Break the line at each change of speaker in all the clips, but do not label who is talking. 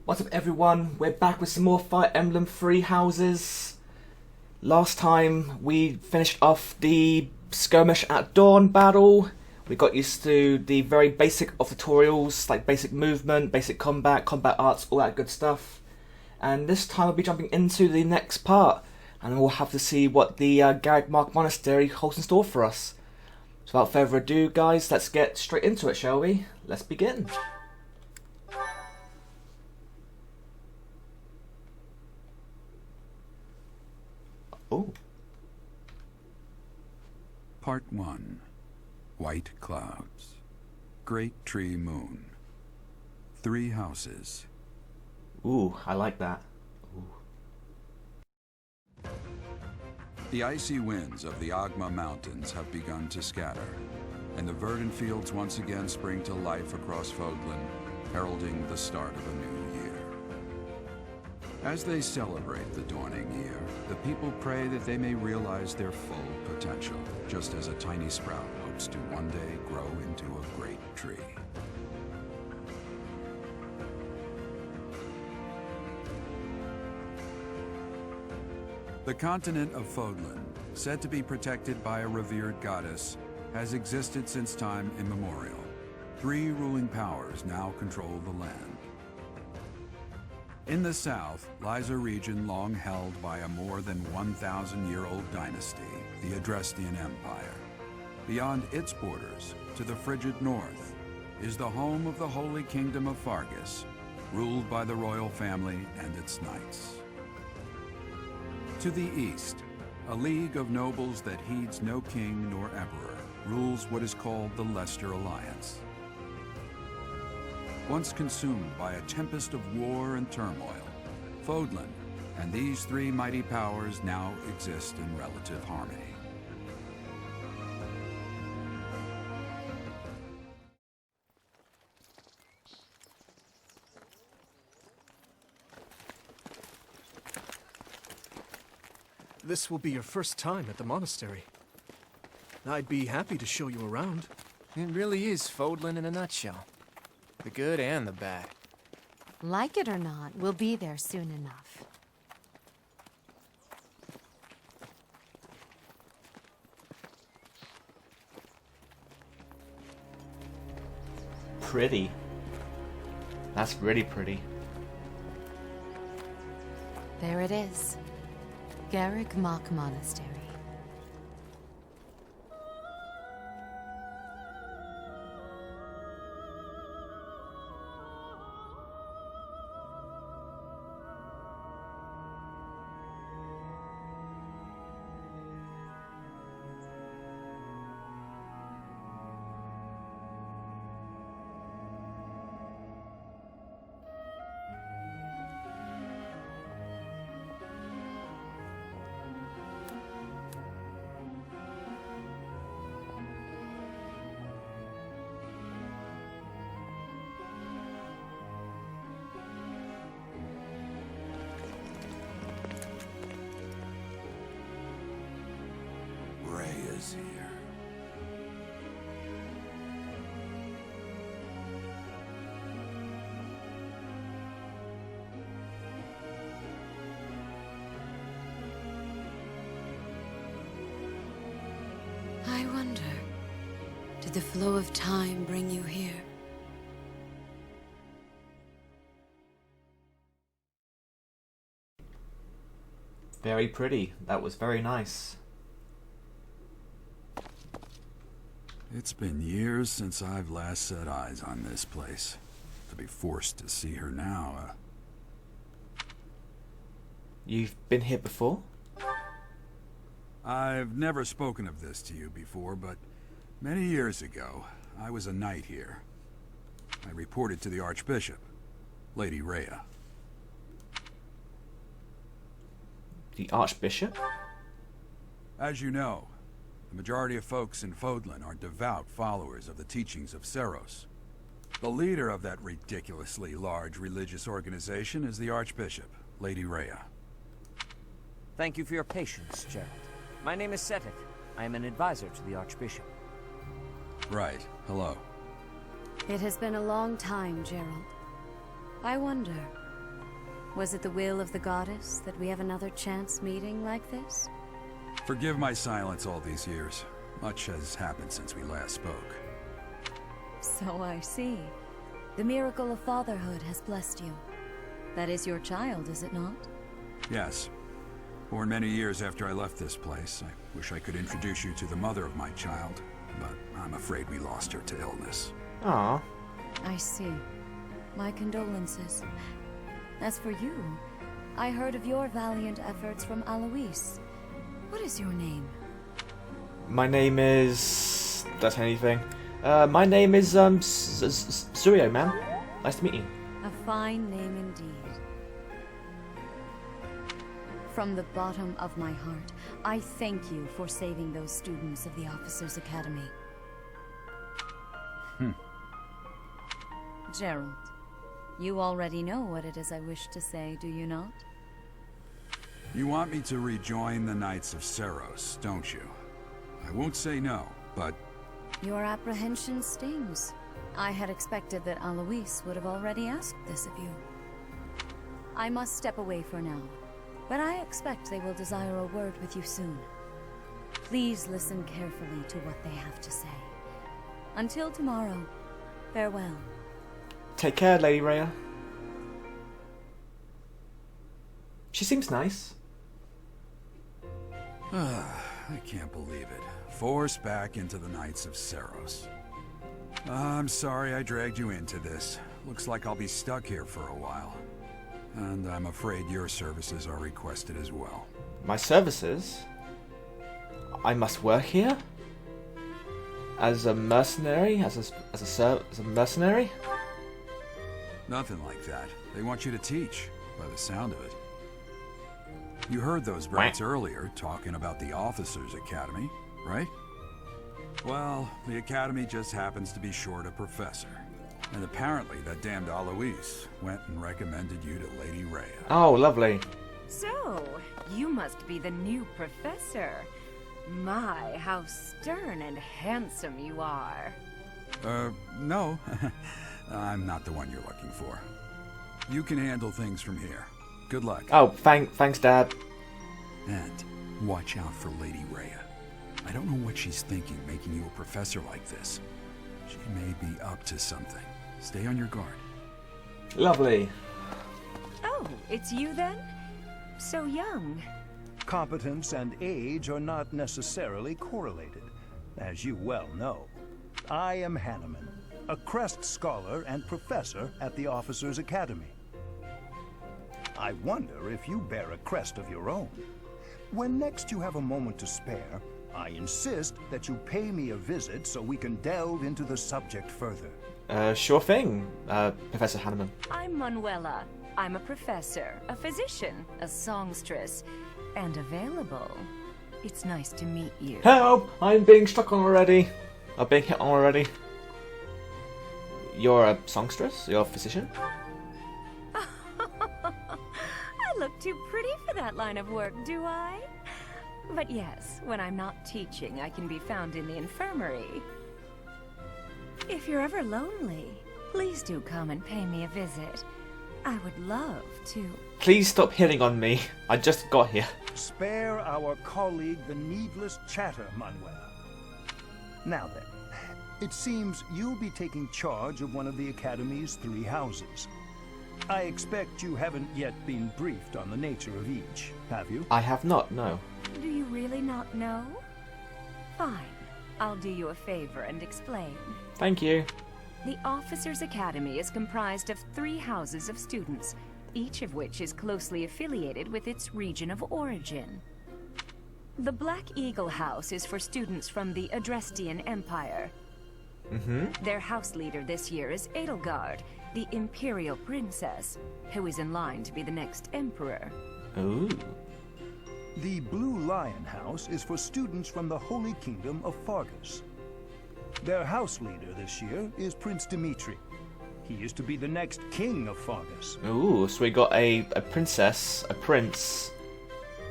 What's up everyone, we're back with some more Fire Emblem 3 houses. Last time we finished off the skirmish at dawn battle. We got used to the very basic of tutorials, like basic movement, basic combat, combat arts, all that good stuff. And this time we'll be jumping into the next part, and we'll have to see what the Garreg Mach Monastery holds in store for us. So without further ado guys, let's get straight into it, shall we? Let's begin. Oh.
Part 1. White Clouds. Great Tree Moon. 3 houses.
Ooh, I like that. Ooh.
The icy winds of the Agma Mountains have begun to scatter, and the verdant fields once again spring to life across Fodlan, heralding the start of a new year. As they celebrate the dawning year, the people pray that they may realize their full potential, just as a tiny sprout hopes to one day grow into a great tree. The continent of Fodlan, said to be protected by a revered goddess, has existed since time immemorial. 3 ruling powers now control the land. In the south lies a region long held by a more than 1,000-year-old dynasty, the Adrestian Empire. Beyond its borders, to the frigid north, is the home of the Holy Kingdom of Fargus, ruled by the royal family and its knights. To the east, a league of nobles that heeds no king nor emperor rules what is called the Leicester Alliance. Once consumed by a tempest of war and turmoil, Fodlan and these 3 mighty powers now exist in relative harmony.
This will be your first time at the monastery. I'd be happy to show you around.
It really is Fodlan in a nutshell. The good and the bad.
Like it or not, we'll be there soon enough.
Pretty. That's really pretty.
There it is. Garreg Mach Monastery.
Is here.
I wonder, did the flow of time bring you here?
Very pretty. That was very nice.
It's been years since I've last set eyes on this place. To be forced to see her now,
You've been here before?
I've never spoken of this to you before, but many years ago, I was a knight here. I reported to the Archbishop, Lady Rhea.
The Archbishop?
As you know, the majority of folks in Fodlan are devout followers of the teachings of Seros. The leader of that ridiculously large religious organization is the Archbishop, Lady Rhea.
Thank you for your patience, Gerald. My name is Setik. I am an advisor to the Archbishop.
Right. Hello.
It has been a long time, Gerald. I wonder, Was it the will of the goddess that we have another chance meeting like this?
Forgive my silence all these years. Much has happened since we last spoke.
So I see. The miracle of fatherhood has blessed you. That is your child, is it not?
Yes. Born many years after I left this place. I wish I could introduce you to the mother of my child, but I'm afraid we lost her to illness.
Ah.
I see. My condolences. As for you, I heard of your valiant efforts from Alois. What is your name?
My name is... That's anything. My name is, Suryo, man. Nice to meet you.
A fine name indeed. From the bottom of my heart, I thank you for saving those students of the Officers' Academy. Gerald, you already know what it is I wish to say, do you not?
You want me to rejoin the Knights of Seros, don't you? I won't say no, but...
Your apprehension stings. I had expected that Alois would have already asked this of you. I must step away for now, but I expect they will desire a word with you soon. Please listen carefully to what they have to say. Until tomorrow, farewell.
Take care, Lady Rhea. She seems nice.
I can't believe it. Forced back into the Knights of Seros. I'm sorry I dragged you into this. Looks like I'll be stuck here for a while. And I'm afraid your services are requested as well.
My services? I must work here? As a mercenary? As a mercenary?
Nothing like that. They want you to teach, by the sound of it. You heard those brats earlier talking about the Officers' Academy, right? Well, the Academy just happens to be short a professor. And apparently that damned Alois went and recommended you to Lady Rhea.
Oh, lovely.
So, you must be the new professor. My, how stern and handsome you are.
No. I'm not the one you're looking for. You can handle things from here. Good luck.
Oh, thanks, Dad.
And watch out for Lady Rhea. I don't know what she's thinking making you a professor like this. She may be up to something. Stay on your guard.
Lovely.
Oh, it's you then? So young.
Competence and age are not necessarily correlated, as you well know. I am Hanneman, a Crest Scholar and Professor at the Officers' Academy. I wonder if you bear a crest of your own. When next you have a moment to spare, I insist that you pay me a visit so we can delve into the subject further.
Sure thing, Professor Hanneman.
I'm Manuela. I'm a professor, a physician, a songstress, and available. It's nice to meet you.
Help! I'm being struck on already. I'm being hit on already. You're a songstress? You're a physician?
I look too pretty for that line of work, do I? But yes, when I'm not teaching, I can be found in the infirmary. If you're ever lonely, please do come and pay me a visit. I would love to.
Please stop hitting on me. I just got here.
Spare our colleague the needless chatter, Manuela. Now then, it seems you'll be taking charge of one of the Academy's 3 houses. I expect you haven't yet been briefed on the nature of each, have you?
I have not, no.
Do you really not know? Fine. I'll do you a favor and explain.
Thank you.
The Officers' Academy is comprised of 3 houses of students, each of which is closely affiliated with its region of origin. The Black Eagle House is for students from the Adrestian Empire. Their house leader this year is Edelgard, the Imperial Princess, who is in line to be the next Emperor.
Ooh.
The Blue Lion House is for students from the Holy Kingdom of Fargus. Their house leader this year is Prince Dimitri. He is to be the next king of Fargus.
Ooh, so we got a princess, a prince.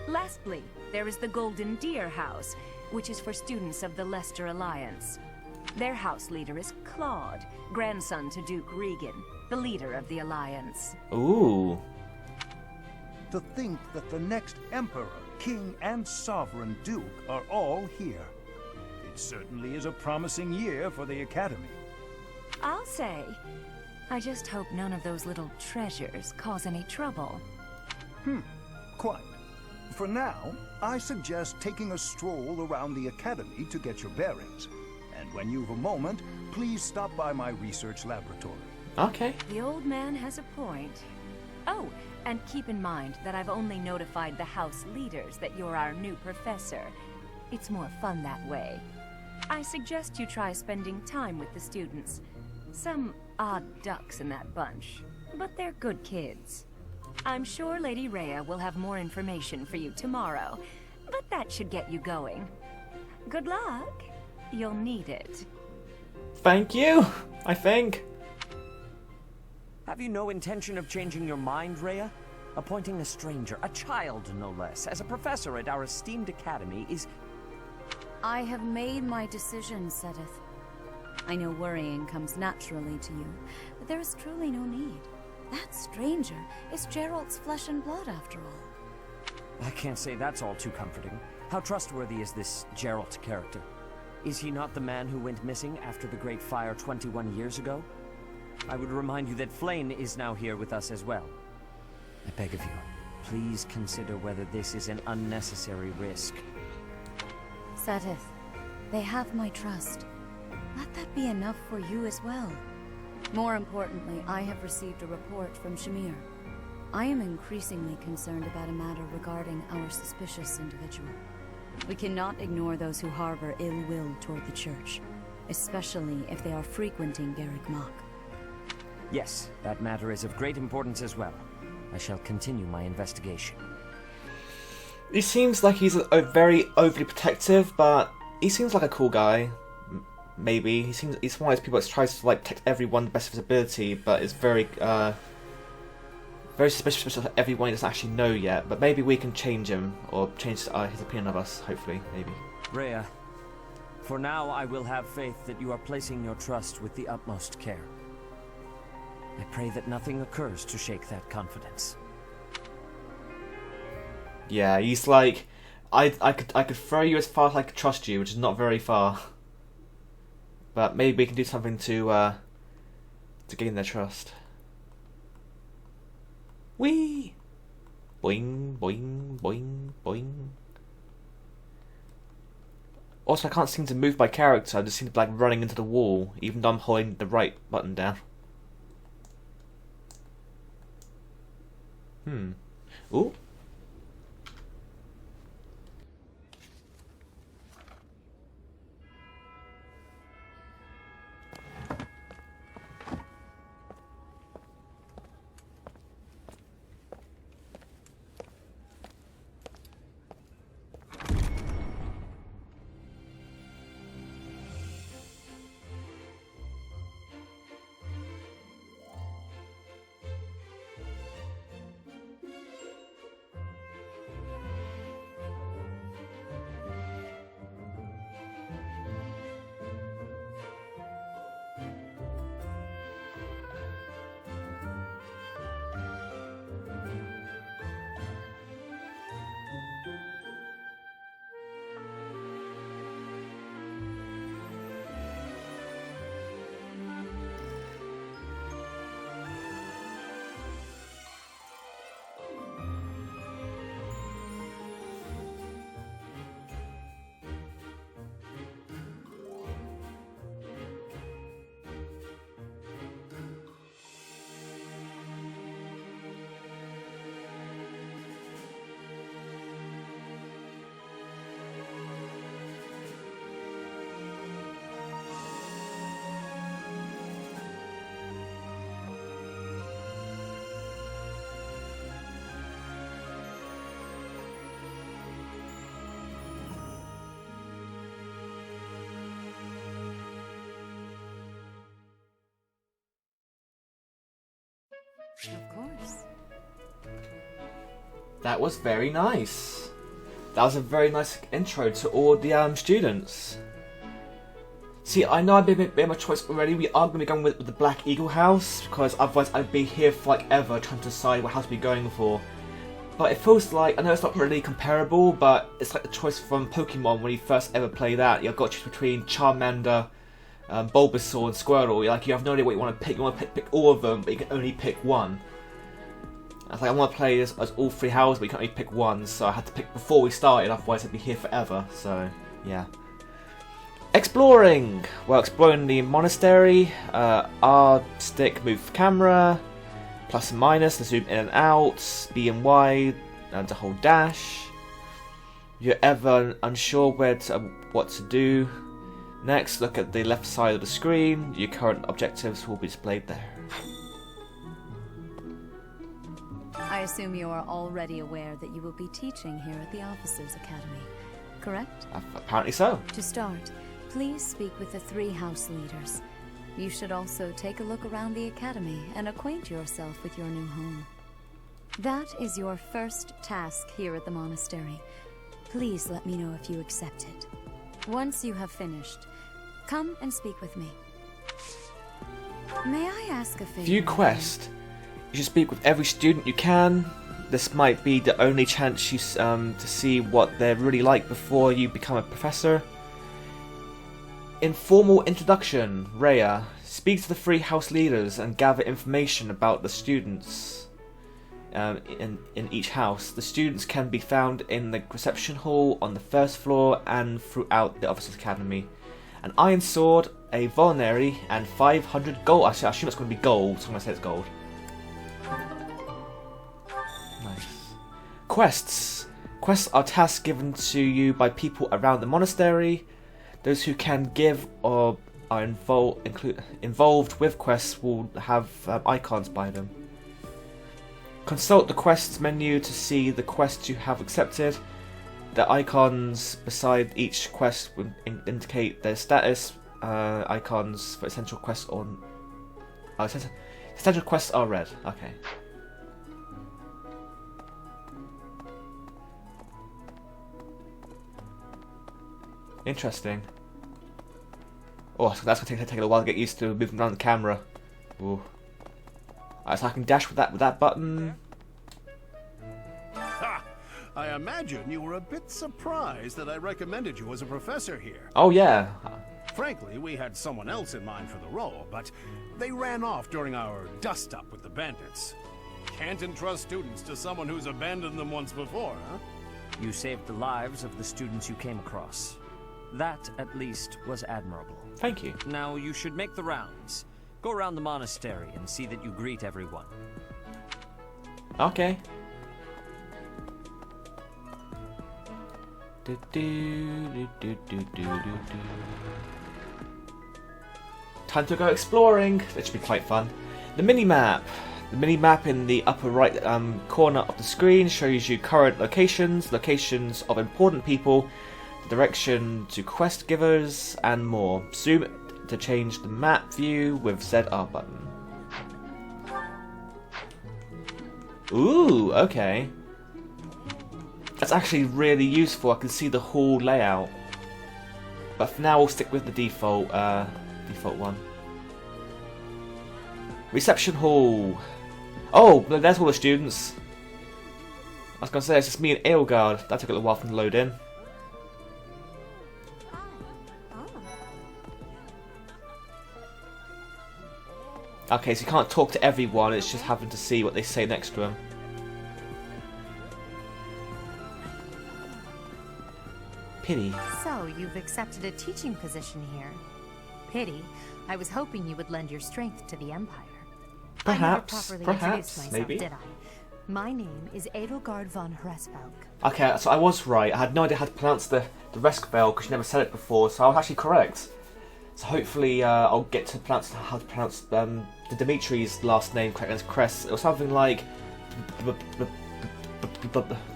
Lastly, there is the Golden Deer House, which is for students of the Leicester Alliance. Their house leader is Claude, grandson to Duke Regan, the leader of the Alliance.
Ooh.
To think that the next emperor, king, and sovereign duke are all here. It certainly is a promising year for the Academy.
I'll say. I just hope none of those little treasures cause any trouble.
Quite. For now, I suggest taking a stroll around the Academy to get your bearings. And when you've a moment, please stop by my research laboratory.
Okay.
The old man has a point. Oh, and keep in mind that I've only notified the house leaders that you're our new professor. It's more fun that way. I suggest you try spending time with the students. Some odd ducks in that bunch, but they're good kids. I'm sure Lady Rhea will have more information for you tomorrow, but that should get you going. Good luck. You'll need it.
Thank you, I think.
Have you no intention of changing your mind, Rhea? Appointing a stranger, a child no less, as a professor at our esteemed academy is...
I have made my decision, Sedith. I know worrying comes naturally to you, but there is truly no need. That stranger is Geralt's flesh and blood, after all.
I can't say that's all too comforting. How trustworthy is this Geralt character? Is he not the man who went missing after the Great Fire 21 years ago? I would remind you that Flayn is now here with us as well. I beg of you, please consider whether this is an unnecessary risk.
Sedith, they have my trust. Let that be enough for you as well. More importantly, I have received a report from Shamir. I am increasingly concerned about a matter regarding our suspicious individual. We cannot ignore those who harbor ill will toward the Church, especially if they are frequenting Garreg Mach.
Yes, that matter is of great importance as well. I shall continue my investigation.
He seems like he's a very overly protective, but he seems like a cool guy. Maybe he's one of those people that tries to like protect everyone the best of his ability, but is very suspicious of everyone he doesn't actually know yet. But maybe we can change him or change his opinion of us. Hopefully, maybe.
Rhea, for now I will have faith that you are placing your trust with the utmost care. I pray that nothing occurs to shake that confidence.
Yeah, he's like, I could throw you as far as I could trust you, which is not very far. But maybe we can do something to gain their trust. Whee! Boing, boing, boing, boing. Also, I can't seem to move my character. I just seem to be like running into the wall, even though I'm holding the right button down. Ooh.
Of course.
That was very nice. That was a very nice intro to all the students. See, I know I've made my choice already. We are going to be going with the Black Eagle house, because otherwise I'd be here for like ever trying to decide what house we're going for. But it feels like, I know it's not really comparable, but it's like the choice from Pokemon when you first ever play that. You've got to choose between Charmander, Bulbasaur and Squirtle. You have no idea what you want to pick. You want to pick all of them, but you can only pick one. I was like, I want to play as all 3 houses, but you can only pick one, so I had to pick before we started, otherwise I'd be here forever, so yeah. Exploring! Well, exploring the monastery, R stick move camera, plus and minus to zoom in and out, B and Y to hold dash. If you're ever unsure what to do next, look at the left side of the screen. Your current objectives will be displayed there.
I assume you are already aware that you will be teaching here at the Officers' Academy, correct?
Apparently so.
To start, please speak with the 3 house leaders. You should also take a look around the academy and acquaint yourself with your new home. That is your first task here at the monastery. Please let me know if you accept it. Once you have finished, come and speak with me. May I ask a favor?
View quest. You should speak with every student you can. This might be the only chance you to see what they're really like before you become a professor. Informal introduction. Rhea. Speak to the 3 house leaders and gather information about the students in each house. The students can be found in the reception hall on the 1st floor and throughout the Officers' Academy. An iron sword, a vulnerary, and 500 gold. Actually, I assume it's going to be gold, so I'm going to say it's gold. Nice. Quests. Quests are tasks given to you by people around the monastery. Those who can give or are involved with quests will have icons by them. Consult the quests menu to see the quests you have accepted. The icons beside each quest will indicate their status. Icons for essential quests on. Essential quests are red. Okay. Interesting. Oh, so that's gonna take a while to get used to moving around the camera. Ooh. Alright, so I can dash with that button.
Ha! I imagine you were a bit surprised that I recommended you as a professor here.
Oh yeah.
Frankly, we had someone else in mind for the role, but they ran off during our dust-up with the bandits. Can't entrust students to someone who's abandoned them once before, huh?
You saved the lives of the students you came across. That, at least, was admirable.
Thank you.
Now you should make the rounds. Go around the monastery and see that you greet everyone.
Okay. Time to go exploring. That should be quite fun. The mini-map. The mini-map in the upper right corner of the screen shows you current locations, locations of important people, the direction to quest givers, and more. Zoom to change the map view with ZR button. Ooh, okay. That's actually really useful. I can see the hall layout. But for now, we'll stick with the default one. Reception hall. Oh, there's all the students. I was gonna say it's just me and Edelgard. That took a little while for them to load in. Okay, so you can't talk to everyone, it's just having to see what they say next to them. Pity.
So, you've accepted a teaching position here. Pity. I was hoping you would lend your strength to the Empire.
Perhaps,
I never properly
perhaps,
introduced myself,
maybe.
did I? My name is Edelgard von Hresvelg.
Okay, so I was right. I had no idea how to pronounce the Reskvel because you never said it before, so I was actually correct. So hopefully I'll get to pronounce how to pronounce the Dimitri's last name correctly as Cress. It was something like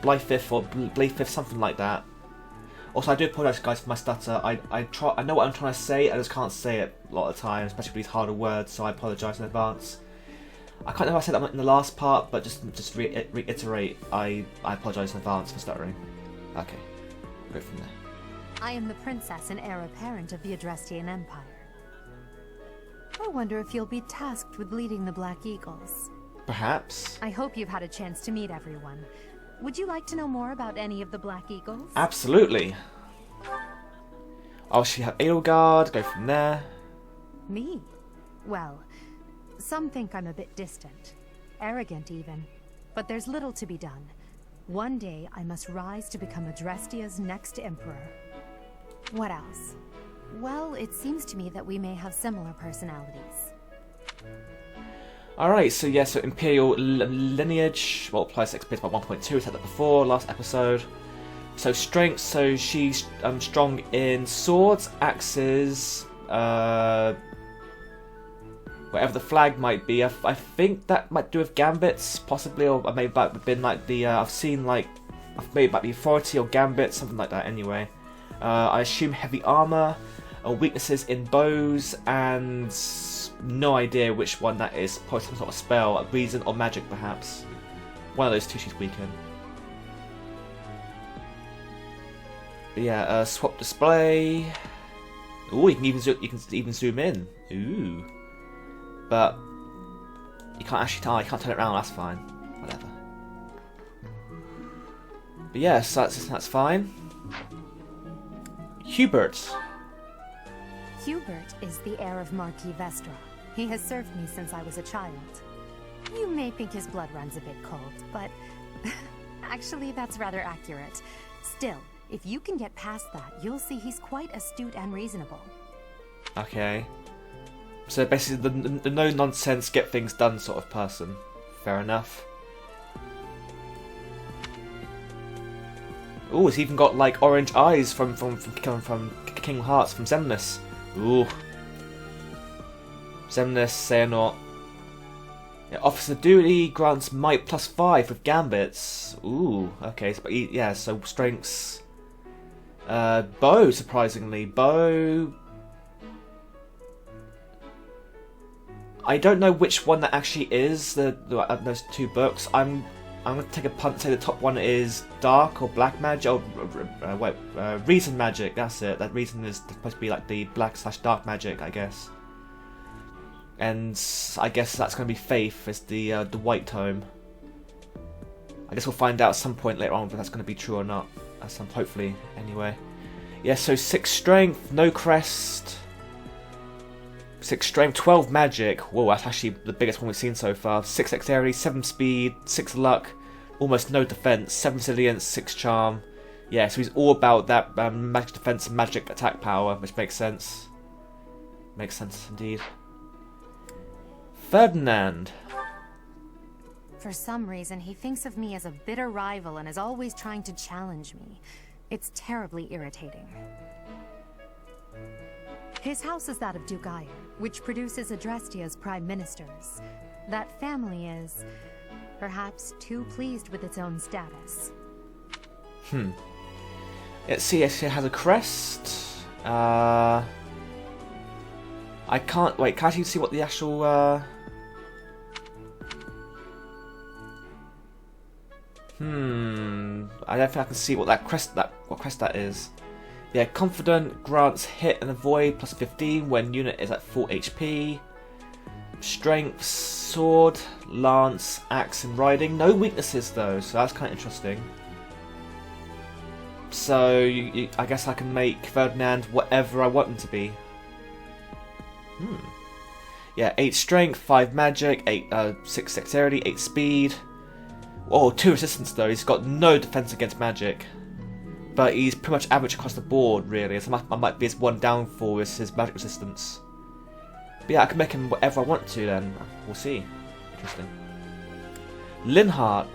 Blyfif or Blyfif, something like that. Also, I do apologise, guys, for my stutter. I know what I'm trying to say, I just can't say it a lot of the time, especially with these harder words. So I apologise in advance. I can't know if I said that in the last part, but just reiterate. I apologise in advance for stuttering. Okay, go from there.
I am the princess and heir apparent of the Adrestian Empire. I wonder if you'll be tasked with leading the Black Eagles.
Perhaps.
I hope you've had a chance to meet everyone. would you like to know more about any of the Black Eagles?
Absolutely. Oh, she have Edelgard, go from there.
Me? Well, some think I'm a bit distant. Arrogant, even. But there's little to be done. One day, I must rise to become Adrestia's next emperor. What else? Well, it seems to me that we may have similar personalities.
Alright, so yeah, so Imperial lineage, multiplies experience by 1.2, we said that before, last episode. So strength, so she's strong in swords, axes, whatever the flag might be. I think that might do with gambits, possibly, or maybe it might have been like the, I've seen like, maybe it might be authority or gambit, something like that anyway. I assume heavy armor, weaknesses in bows, and no idea which one that is. Probably some sort of spell, reason or magic perhaps. One of those two she's weak in. But yeah, swap display. Ooh, you can even zoom in. Ooh. But you can't actually tell. You can't turn it around. That's fine. Whatever. But yes, that's fine. Hubert.
Hubert is the heir of Marquis Vestra. He has served me since I was a child. You may think his blood runs a bit cold, but actually that's rather accurate. Still, if you can get past that, you'll see he's quite astute and reasonable.
Okay. So basically the no-nonsense, get things done sort of person. Fair enough. Ooh, it's even got like orange eyes from King Hearts, from Xemnas. Ooh. Xemnas, Xehanort. Yeah, Officer Duty grants might +5 with gambits. Ooh, okay, so, yeah, so strengths. Bow, surprisingly. Bow. I don't know which one that actually is, those two books. I'm going to take a punt and say the top one is Dark or Black Magic. Oh, Reason Magic, that's it. That Reason is supposed to be like the Black/Dark Magic, I guess. And I guess that's going to be Faith as the White Tome. I guess we'll find out at some point later on if that's going to be true or not. Hopefully, anyway. Yeah, so 6 Strength, no Crest. 6 Strength, 12 Magic. Whoa, that's actually the biggest one we've seen so far. 6 Dexterity, 7 Speed, 6 Luck, almost no Defense, 7 Resilience, 6 Charm. Yeah, so he's all about that magic defense and magic attack power, which makes sense. Makes sense indeed. Ferdinand.
For some reason, he thinks of me as a bitter rival and is always trying to challenge me. It's terribly irritating. His house is that of Duke Iron, which produces Adrestia's prime ministers. That family is, perhaps, too pleased with its own status.
Let's see, it has a crest. I can't you see what the actual I don't think I can see what crest that is. Yeah, Confident grants hit and avoid +15 when unit is at full HP. Strength, sword, lance, axe, and riding. No weaknesses though, so that's kind of interesting. So I guess I can make Ferdinand whatever I want him to be. Yeah, 8 strength, 5 magic, 6 dexterity, 8 speed. Oh, 2 resistance though. He's got no defense against magic. But he's pretty much average across the board, really. So I might be his one downfall is his magic resistance. But yeah, I can make him whatever I want to then. We'll see. Interesting. Linhardt.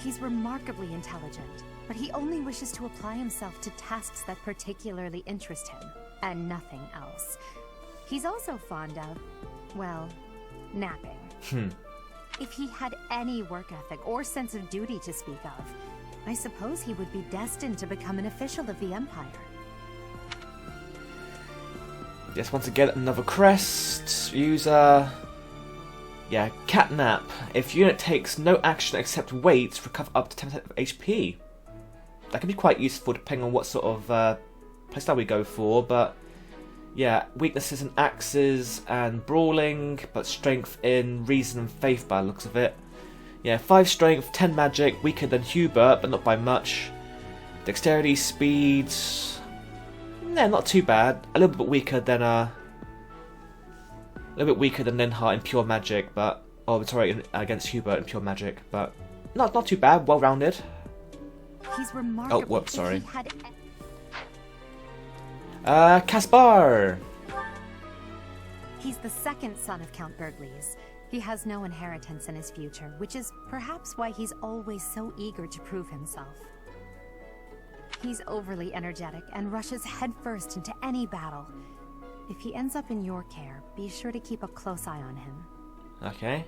He's remarkably intelligent, but he only wishes to apply himself to tasks that particularly interest him, and nothing else. He's also fond of, well, napping. If he had any work ethic or sense of duty to speak of, I suppose he would be destined to become an official of the Empire.
Yes, once again, another crest. User. Yeah, Catnap. If unit takes no action except wait, recover up to 10% of HP. That can be quite useful depending on what sort of playstyle we go for, but yeah, weaknesses in axes and brawling, but strength in reason and faith by the looks of it. Yeah, 5 strength, 10 magic, weaker than Hubert, but not by much. Dexterity, speed... yeah, not too bad. A little bit weaker than Linhardt in pure magic, but... oh, sorry, against Hubert in pure magic, but... not too bad, well-rounded.
He's remarkable.
Oh, whoops, sorry. Caspar!
He's the second son of Count Burgleys. He has no inheritance in his future, which is perhaps why he's always so eager to prove himself. He's overly energetic and rushes headfirst into any battle. If he ends up in your care, be sure to keep a close eye on him.
Okay.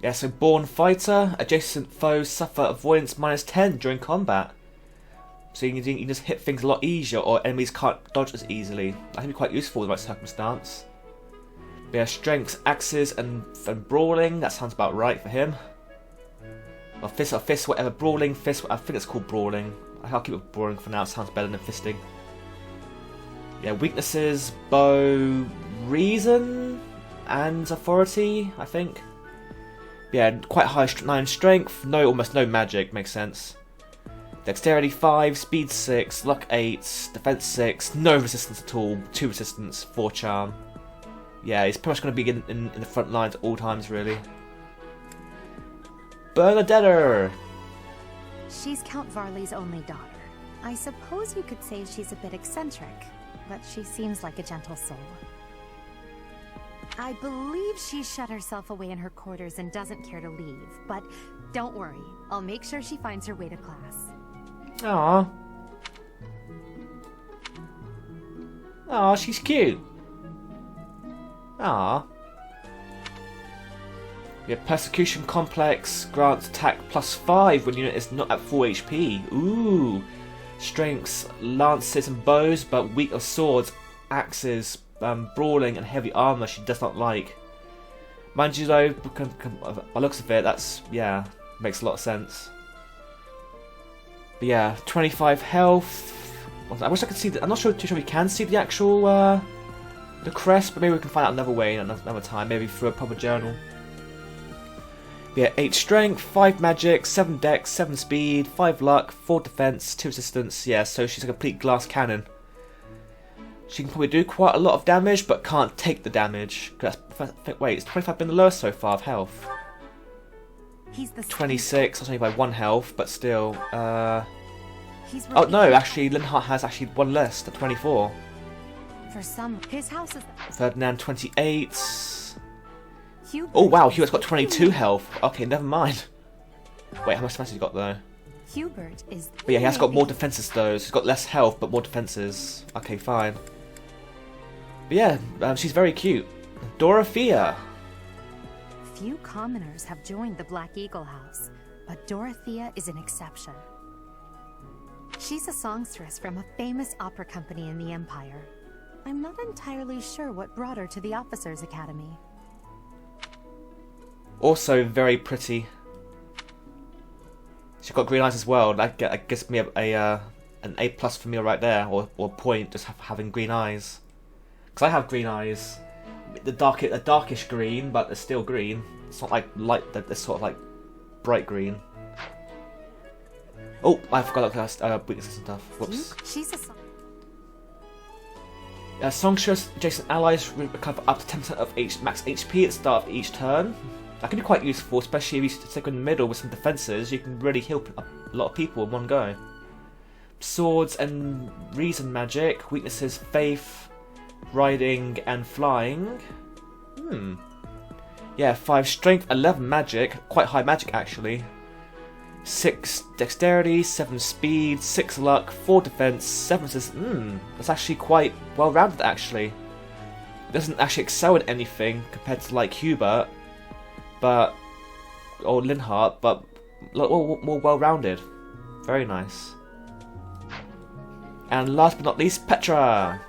Yeah, so Born Fighter. Adjacent foes suffer avoidance -10 during combat. So you can just hit things a lot easier, or enemies can't dodge as easily. That can be quite useful in the right circumstance. But yeah, strengths, axes, and brawling. That sounds about right for him. Or fist, whatever. Brawling, fist. I think it's called brawling. I'll keep it brawling for now. It sounds better than fisting. Yeah, weaknesses, bow, reason, and authority, I think. Yeah, quite high 9 strength, almost no magic, makes sense. Dexterity 5, speed 6, luck 8, defense 6, no resistance at all, 2 resistance, 4 charm. Yeah, he's pretty much going to be in the front lines at all times, really. Bernadetta!
She's Count Varley's only daughter. I suppose you could say she's a bit eccentric, but she seems like a gentle soul. I believe she shut herself away in her quarters and doesn't care to leave, but don't worry, I'll make sure she finds her way to class.
Aww. Aww, she's cute. Aww. Yeah, Persecution Complex grants attack +5 when unit is not at full HP. Ooh. Strengths, lances and bows, but weak of swords, axes, brawling and heavy armor she does not like. Mind you though, by looks of it, that's, yeah, makes a lot of sense. But yeah, 25 health. I wish I could see I'm not sure we can see the actual, the crest, but maybe we can find out another way another time, maybe through a proper journal. But yeah, 8 strength, 5 magic, 7 dex, 7 speed, 5 luck, 4 defense, 2 resistance. Yeah, so she's a complete glass cannon. She can probably do quite a lot of damage, but can't take the damage. Wait, it's 25 been the lowest so far of health?
He's the
26, that's only by 1 health, but still. Oh no, actually, Linhardt has actually 1 less, at 24.
For some, his house is...
Ferdinand, 28.
Hubert,
Oh wow, Hubert's got 22 health. Okay, never mind. Wait, how much defense has he got though?
Hubert is...
But yeah, he has got more defenses though, so he's got less health, but more defenses. Okay, fine. But yeah, she's very cute. Dorothea.
Few commoners have joined the Black Eagle House, but Dorothea is an exception. She's a songstress from a famous opera company in the Empire. I'm not entirely sure what brought her to the Officers' Academy.
Also very pretty. She's got green eyes as well. That gives me an A+ for me right there, or point, just having green eyes. Because I have green eyes. The darkish green, but it's still green. It's not like light. It's sort of like bright green. Oh, I forgot about weaknesses and stuff. Whoops.
She's a
songstress adjacent allies recover up to 10% of max HP at the start of each turn. That can be quite useful, especially if you stick in the middle with some defences. You can really heal a lot of people in one go. Swords and reason magic. Weaknesses, faith, riding and flying. Yeah, 5 strength, 11 magic. Quite high magic actually. 6 dexterity, 7 speed, 6 luck, 4 defense, 7 resistance. That's actually quite well rounded actually. It doesn't actually excel in anything compared to like Hubert, or Linhardt, but more well rounded. Very nice. And last but not least, Petra.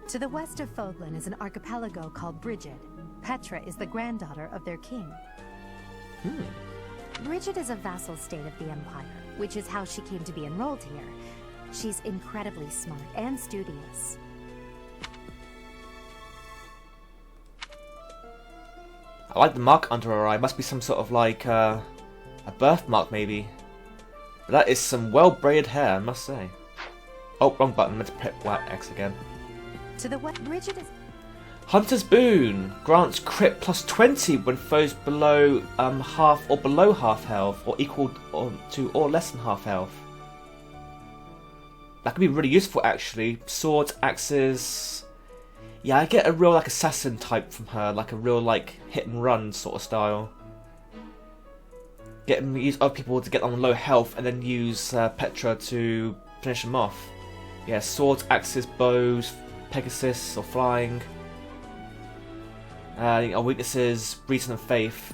To the west of Fodlan is an archipelago called Brigid. Petra is the granddaughter of their king. Brigid is a vassal state of the Empire, which is how she came to be enrolled here. She's incredibly smart and studious.
I like the mark under her eye. Must be some sort of like a birthmark maybe. But that is some well-braided hair, I must say. Oh, wrong button. I meant to press X again.
To the what? Bridget is...
Hunter's Boon grants crit plus 20 when foes below half or below half health, or equal to or less than half health. That could be really useful actually. Swords, axes. Yeah, I get a real like assassin type from her, like a real like hit and run sort of style. Use other people to get on low health and then use Petra to finish them off. Yeah, swords, axes, bows, Pegasus or flying. Our weaknesses, reason and faith.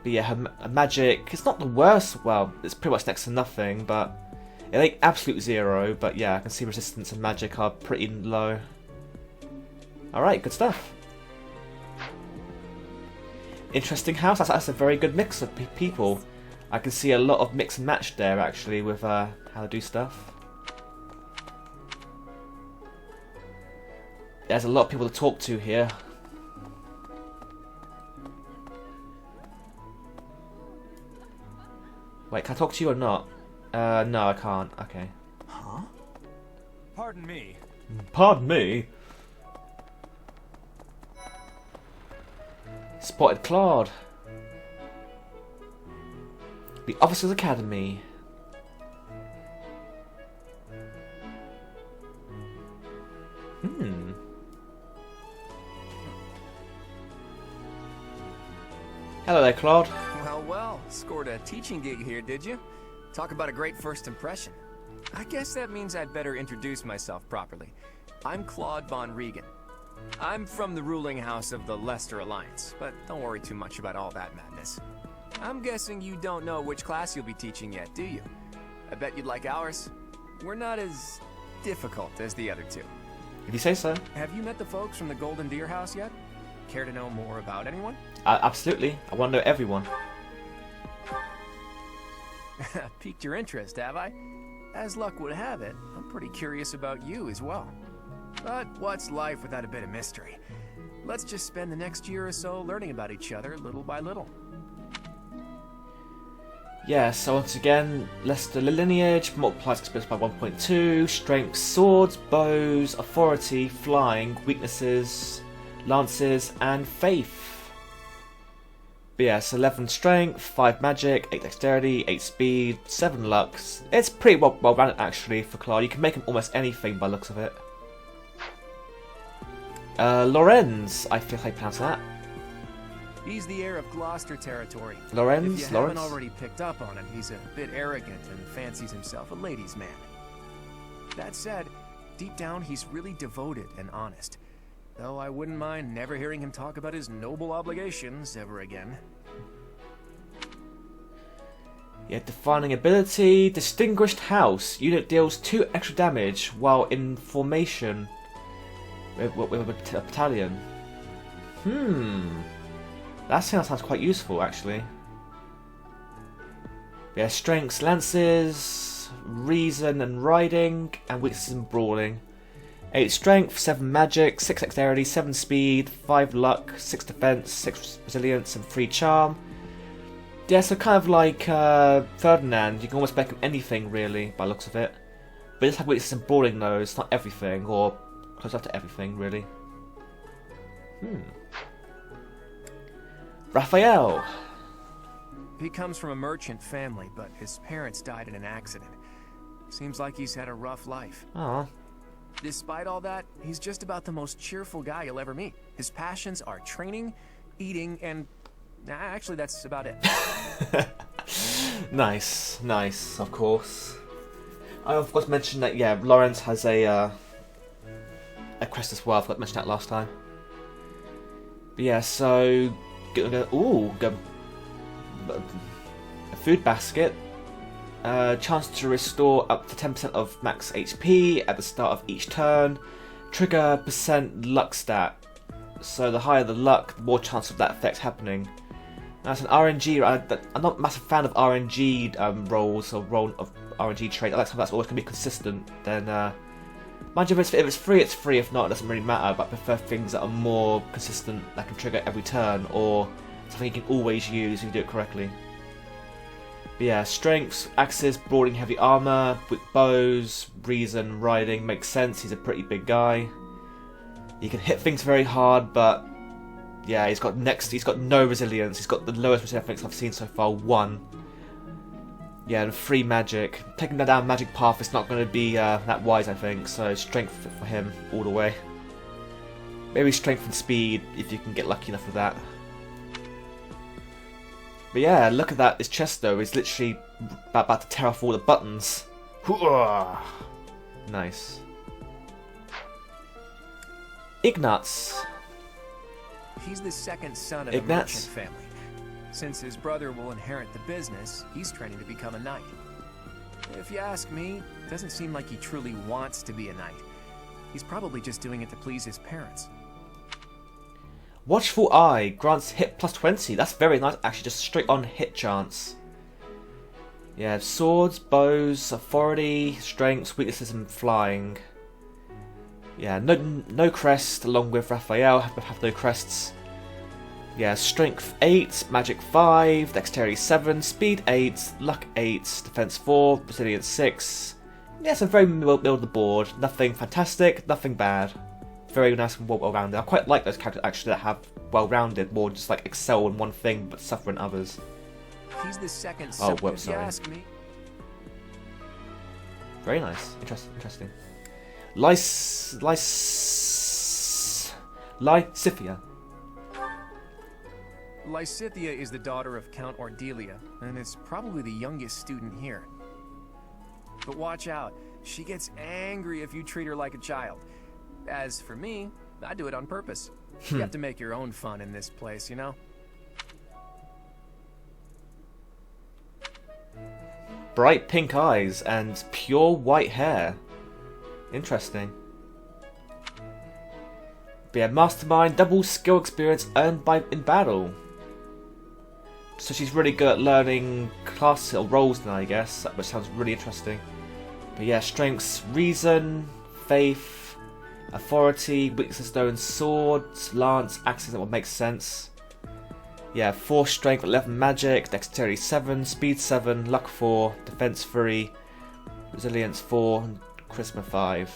But yeah, her magic, it's not the worst. Well, it's pretty much next to nothing, but it ain't absolute zero. But yeah, I can see resistance and magic are pretty low. Alright, good stuff. Interesting house. That's a very good mix of people. I can see a lot of mix and match there actually with how to do stuff. There's a lot of people to talk to here. Wait, can I talk to you or not? No, I can't. Okay.
Huh? Pardon me.
Pardon me? Spotted Claude. The Officers Academy. Hello there, Claude.
Well, scored a teaching gig here, did you? Talk about a great first impression. I guess that means I'd better introduce myself properly. I'm Claude von Regan. I'm from the ruling house of the Leicester Alliance, but don't worry too much about all that madness. I'm guessing you don't know which class you'll be teaching yet, do you? I bet you'd like ours. We're not as difficult as the other two.
If you say so.
Have you met the folks from the Golden Deer House yet? Care to know more about anyone?
Absolutely. I want to know everyone.
Piqued your interest, have I? As luck would have it, I'm pretty curious about you as well. But what's life without a bit of mystery? Let's just spend the next year or so learning about each other little by little.
Yeah, so once again, Leicester lineage multiplies experience by 1.2, strength, swords, bows, authority, flying, weaknesses, lances, and faith. But yeah, so 11 strength, 5 magic, 8 dexterity, 8 speed, 7 luck. It's pretty well rounded actually for Claude. You can make him almost anything by the looks of it. Lorenz, I think I pronounce that.
He's the heir of Gloucester territory.
Lorenz?
If you haven't already picked up on it, he's a bit arrogant and fancies himself a ladies' man. That said, deep down he's really devoted and honest. Though I wouldn't mind never hearing him talk about his noble obligations ever again.
Yeah, defining ability, Distinguished House. Unit deals 2 extra damage while in formation with a battalion. That sounds quite useful actually. Yeah, strengths, lances, reason and riding, and weaknesses and brawling. 8 strength, 7 magic, 6 dexterity, 7 speed, 5 luck, 6 defense, 6 resilience, and 3 charm. Yeah, so kind of like Ferdinand, you can almost make him anything really, by the looks of it. But it's like weaknesses and brawling though, it's not everything, or close up to everything really. Raphael.
He comes from a merchant family, but his parents died in an accident. Seems like he's had a rough life.
Aww.
Despite all that, he's just about the most cheerful guy you'll ever meet. His passions are training, eating, and... actually, that's about it.
Nice, of course. I of course mentioned that, yeah, Lawrence has a quest as well. I forgot to mention that last time. But yeah, so... Ooh, a food basket. Chance to restore up to 10% of max HP at the start of each turn. Trigger % luck stat. So the higher the luck, the more chance of that effect happening. Now it's an RNG. I'm not a massive fan of RNG rolls or of RNG trade. I like something that's always going to be consistent. Then, mind you, if it's free, it's free. If not, it doesn't really matter. But I prefer things that are more consistent, that can trigger every turn, or Something you can always use if you do it correctly. But yeah, strengths, axes, brawling, heavy armor, with bows, reason, riding, makes sense. He's a pretty big guy. He can hit things very hard, but yeah, he's got no resilience. He's got the lowest resilience I've seen so far, 1. Yeah, and 3 magic. Taking that down magic path is not going to be that wise, I think. So strength for him all the way. Maybe strength and speed if you can get lucky enough with that. But yeah, look at that. His chest though is literally about to tear off all the buttons. Nice. Ignatz.
He's the second son of a merchant family. Since his brother will inherit the business, he's training to become a knight. If you ask me, it doesn't seem like he truly wants to be a knight. He's probably just doing it to please his parents.
Watchful Eye grants hit plus 20. That's very nice, actually, just straight on hit chance. Yeah, swords, bows, authority, strengths, weaknesses, and flying. Yeah, no crest, along with Raphael, have no crests. Yeah, strength 8, magic 5, dexterity 7, speed 8, luck 8, defense 4, resilience 6. Yeah, so very middle of the board. Nothing fantastic, nothing bad. Very nice and well-rounded. I quite like those characters actually that have well-rounded, more just like excel in one thing but suffer in others.
He's the second
Oh,
son,
whoops,
if you
sorry.
ask me.
Very nice. Interesting. Lysithia.
Lysithia is the daughter of Count Ordelia, and is probably the youngest student here. But watch out, she gets angry if you treat her like a child. As for me, I do it on purpose. You have to make your own fun in this place, you know?
Bright pink eyes and pure white hair. Interesting. But yeah, mastermind, double skill experience earned in battle. So she's really good at learning classes or roles now, I guess, which sounds really interesting. But yeah, strengths, reason, faith, authority, weaknesses though in swords, lance, axes, that would make sense. Yeah, 4 strength, 11 magic, dexterity 7, speed 7, luck 4, defense 3, resilience 4, and charisma 5.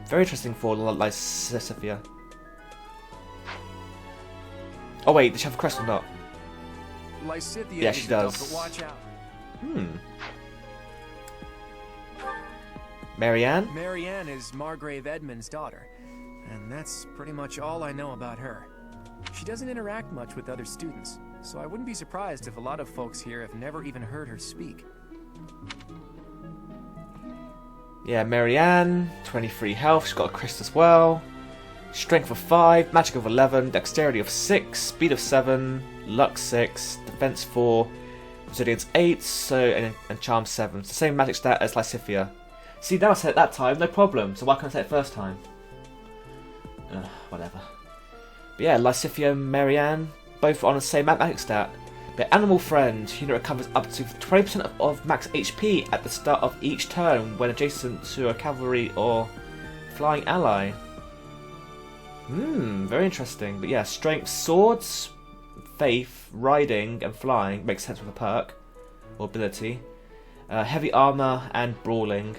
Very interesting for Lysithia. Oh wait, does she have a crest or not?
Lysithia
Yeah, she does.
But watch out.
Marianne?
Marianne is Margrave Edmund's daughter, and that's pretty much all I know about her. She doesn't interact much with other students, so I wouldn't be surprised if a lot of folks here have never even heard her speak.
Yeah, Marianne, 23 health, she's got a crest as well. Strength of 5, magic of 11, dexterity of 6, speed of 7, luck 6, defense 4, resilience 8, and charm 7. It's the same magic stat as Lysithia. See, now I said it that time, no problem, so why can't I say it first time? Whatever. But yeah, Lysithia and Marianne, both on the same magic stat. But Animal Friend, unit recovers up to 20% of max HP at the start of each turn when adjacent to a cavalry or flying ally. Very interesting. But yeah, strength, swords, faith, riding, and flying makes sense with a perk or ability. Heavy armor and brawling.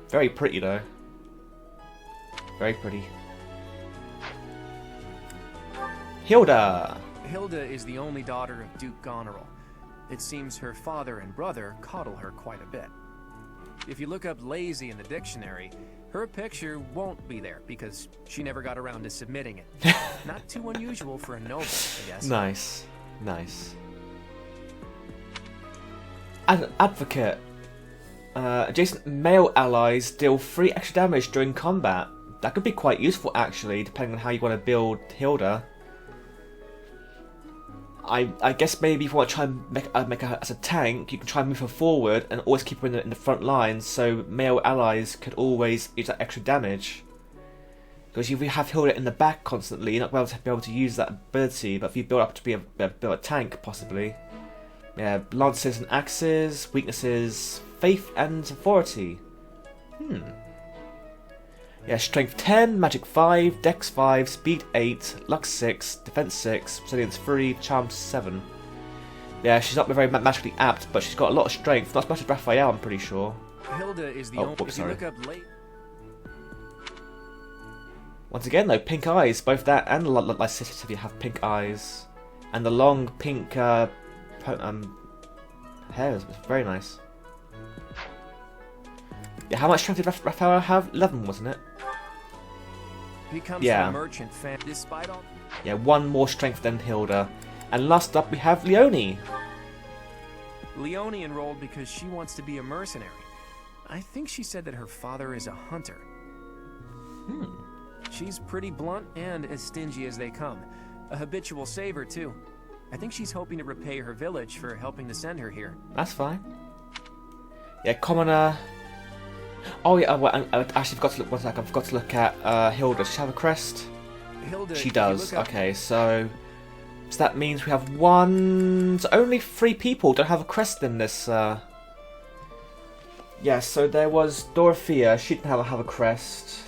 Very pretty though. Very pretty. Hilda!
Hilda is the only daughter of Duke Goneril. It seems her father and brother coddle her quite a bit. If you look up lazy in the dictionary, her picture won't be there because she never got around to submitting it. Not too unusual for a noble, I guess.
Nice. Nice. Advocate. Adjacent male allies deal 3 extra damage during combat. That could be quite useful actually, depending on how you want to build Hilda. I guess maybe if you want to try and make her as a tank, you can try and move her forward and always keep her in the front lines, so male allies could always use that extra damage. Because if you have Hilda in the back constantly, you're not going to be able to use that ability, but if you build up to be a tank, possibly. Yeah, lances and axes, weaknesses, faith and authority. Yeah, Strength 10, Magic 5, Dex 5, Speed 8, Luck 6, Defense 6, Resilience 3, Charm 7. Yeah, she's not very magically apt, but she's got a lot of strength. Not as much as Raphael, I'm pretty sure.
Hilda is the
Oh,
only.
whoops,
If you
sorry.
look up late.
Once again, though, pink eyes. Both that and Lysicity have pink eyes. And the long pink hair is very nice. Yeah, how much strength did Raphael have? 11, wasn't it?
He comes
Yeah.
from a merchant fan. Despite all.
Yeah, one more strength than Hilda. And last up, we have Leonie.
Leonie enrolled because she wants to be a mercenary. I think she said that her father is a hunter. She's pretty blunt and as stingy as they come. A habitual saver, too. I think she's hoping to repay her village for helping to send her here.
That's fine. Yeah, commoner. Oh yeah, well, I actually forgot to look. One sec, I forgot to look at Hilda. Does she have a crest?
Hilda,
She
if you
does.
look up-
Okay, so that means we have one. So only 3 people don't have a crest in this. Yeah, so there was Dorothea. She didn't have a crest.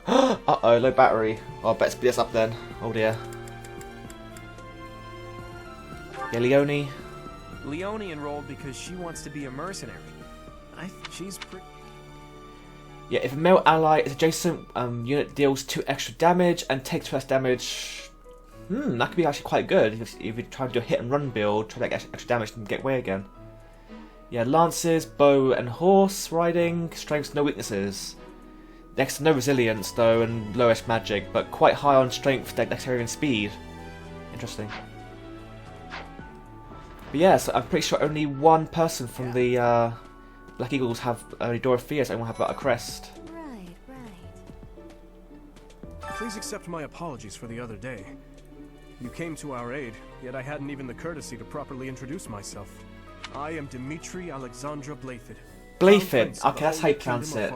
Uh-oh, low battery. Oh, I bet speed this up then. Oh dear. Yeah, Leonie.
Leonie enrolled because she wants to be a mercenary. She's pretty.
Yeah, if a male ally is adjacent, unit deals 2 extra damage and takes 2 less damage. That could be actually quite good if you try to do a hit and run build, try to get extra damage and get away again. Yeah, lances, bow and horse riding, strengths, no weaknesses. Next to no resilience though, and lowest magic, but quite high on strength, dexterity and speed. Interesting. But yeah, so I'm pretty sure only one person from the Black Eagles have only Dorothea, so I won't have a crest.
Right, right.
Please accept my apologies for the other day. You came to our aid, yet I hadn't even the courtesy to properly introduce myself. I am Dimitri Alexandra Blaiffid.
Blaiffid. Okay, that's how you pronounce it.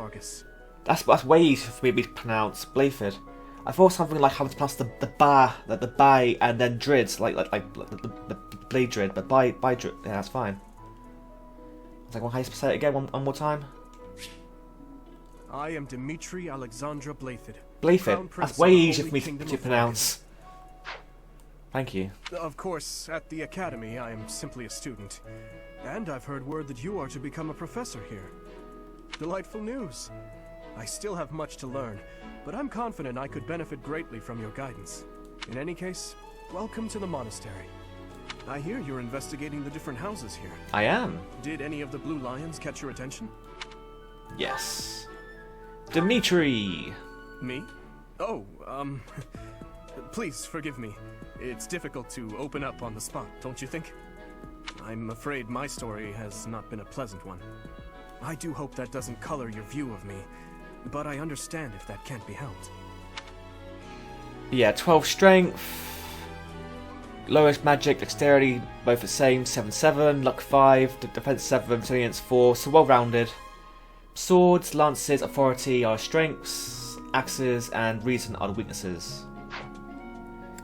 That's way easier for me to pronounce. Blaiffid. I thought something like how to pronounce the ba, the bay, and then drids, like the blade drid, but by drid. Yeah, that's fine. I was like, well, how you say it again? One more time.
I am Dimitri Alexandra Blaiffid.
Blaiffid. That's way easier for me to pronounce. Thank you.
Of course, at the academy, I am simply a student. And I've heard word that you are to become a professor here. Delightful news. I still have much to learn, but I'm confident I could benefit greatly from your guidance. In any case, welcome to the monastery. I hear you're investigating the different houses here.
I am.
Did any of the blue lions catch your attention?
Yes. Dimitri.
Me? Oh, please forgive me. It's difficult to open up on the spot, don't you think? I'm afraid my story has not been a pleasant one. I do hope that doesn't color your view of me, but I understand if that can't be helped.
Yeah, 12 strength. Lowest magic, dexterity, both the same, 7-7, luck 5, defense 7, resilience 4, so well rounded. Swords, lances, authority are strengths, axes, and reason are the weaknesses.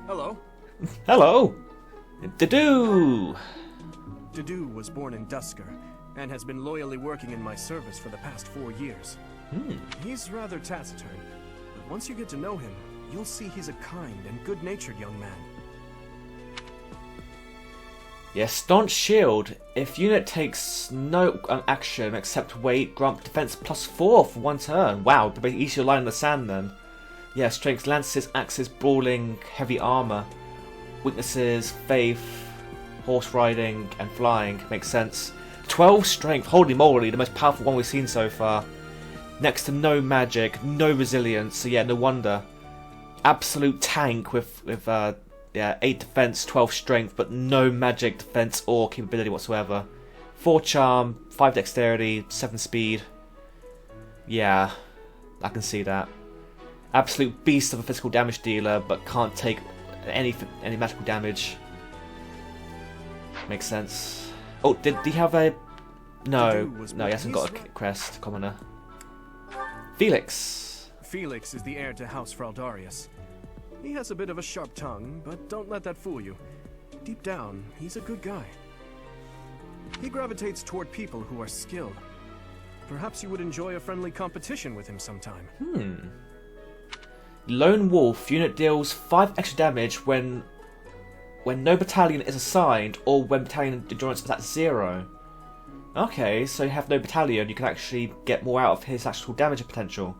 Hello.
Hello! Dedue!
Dedue was born in Dusker, and has been loyally working in my service for the past 4 years. He's rather taciturn, but once you get to know him, you'll see he's a kind and good-natured young man.
Yeah, staunch shield. If unit takes no action except wait, grant defense +4 for 1 turn. Wow, but easier line in the sand then. Yeah, strengths, lances, axes, brawling, heavy armor. Weaknesses, faith, horse riding, and flying. Makes sense. 12 strength, holy moly, the most powerful one we've seen so far. Next to no magic, no resilience, so yeah, no wonder. Absolute tank with 8 defense, 12 strength, but no magic, defense, or capability whatsoever. 4 charm, 5 dexterity, 7 speed. Yeah, I can see that. Absolute beast of a physical damage dealer, but can't take any magical damage. Makes sense. Oh, did he have a... No, he hasn't got a crest, commoner. Felix.
Felix is the heir to House Fraldarius. He has a bit of a sharp tongue, but don't let that fool you. Deep down, he's a good guy. He gravitates toward people who are skilled. Perhaps you would enjoy a friendly competition with him sometime.
Lone Wolf. Unit deals 5 extra damage when no battalion is assigned or when battalion endurance is at 0. Okay, so you have no battalion, you can actually get more out of his actual damage potential.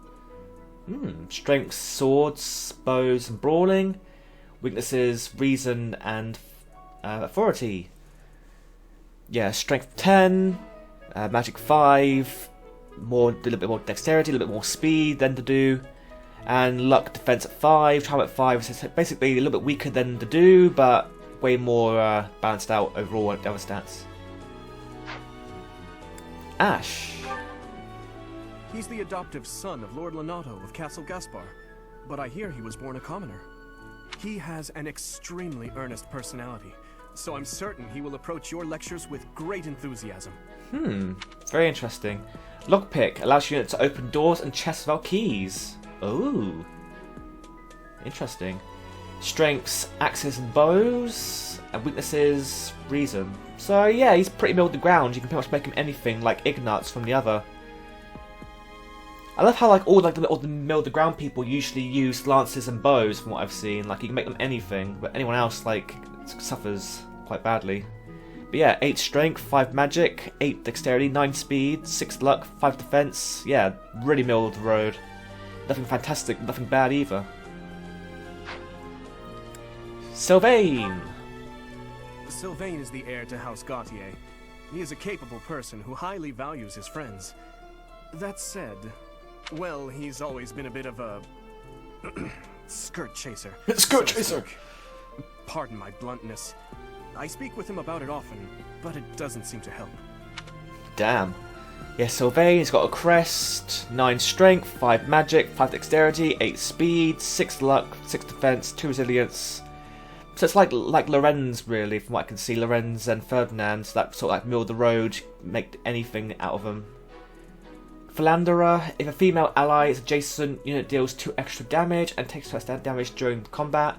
Strength, swords, bows and brawling. Weaknesses, reason and authority. Yeah, strength 10, magic 5, a little bit more dexterity, a little bit more speed than to do. And luck, defense at 5, charm at 5, so it's basically a little bit weaker than to do, but way more balanced out overall at the other stats. Ash.
He's the adoptive son of Lord Lenato of Castle Gaspar, but I hear he was born a commoner. He has an extremely earnest personality, so I'm certain he will approach your lectures with great enthusiasm.
Very interesting. Lockpick allows units to open doors and chests without keys. Ooh. Interesting. Strengths, axes and bows, and weaknesses, reason. So yeah, he's pretty middle of the ground. You can pretty much make him anything like Ignatz from the other. I love how all the middle of the ground people usually use lances and bows from what I've seen. Like you can make them anything, but anyone else suffers quite badly. But yeah, 8 strength, 5 magic, 8 dexterity, 9 speed, 6 luck, 5 defense. Yeah, really middle of the road. Nothing fantastic, nothing bad either. Sylvain!
Sylvain is the heir to House Gautier. He is a capable person who highly values his friends. That said, well, he's always been a bit of a skirt chaser.
Skirt chaser!
Pardon my bluntness. I speak with him about it often, but it doesn't seem to help.
Damn. Yeah, Sylvain's got a crest, 9 strength, 5 magic, 5 dexterity, 8 speed, 6 luck, 6 defense, 2 resilience. So it's like Lorenz, really, from what I can see. Lorenz and Ferdinand, that sort of middle of the road, make anything out of them. Philanderer, if a female ally is adjacent, unit deals 2 extra damage and takes first damage during combat.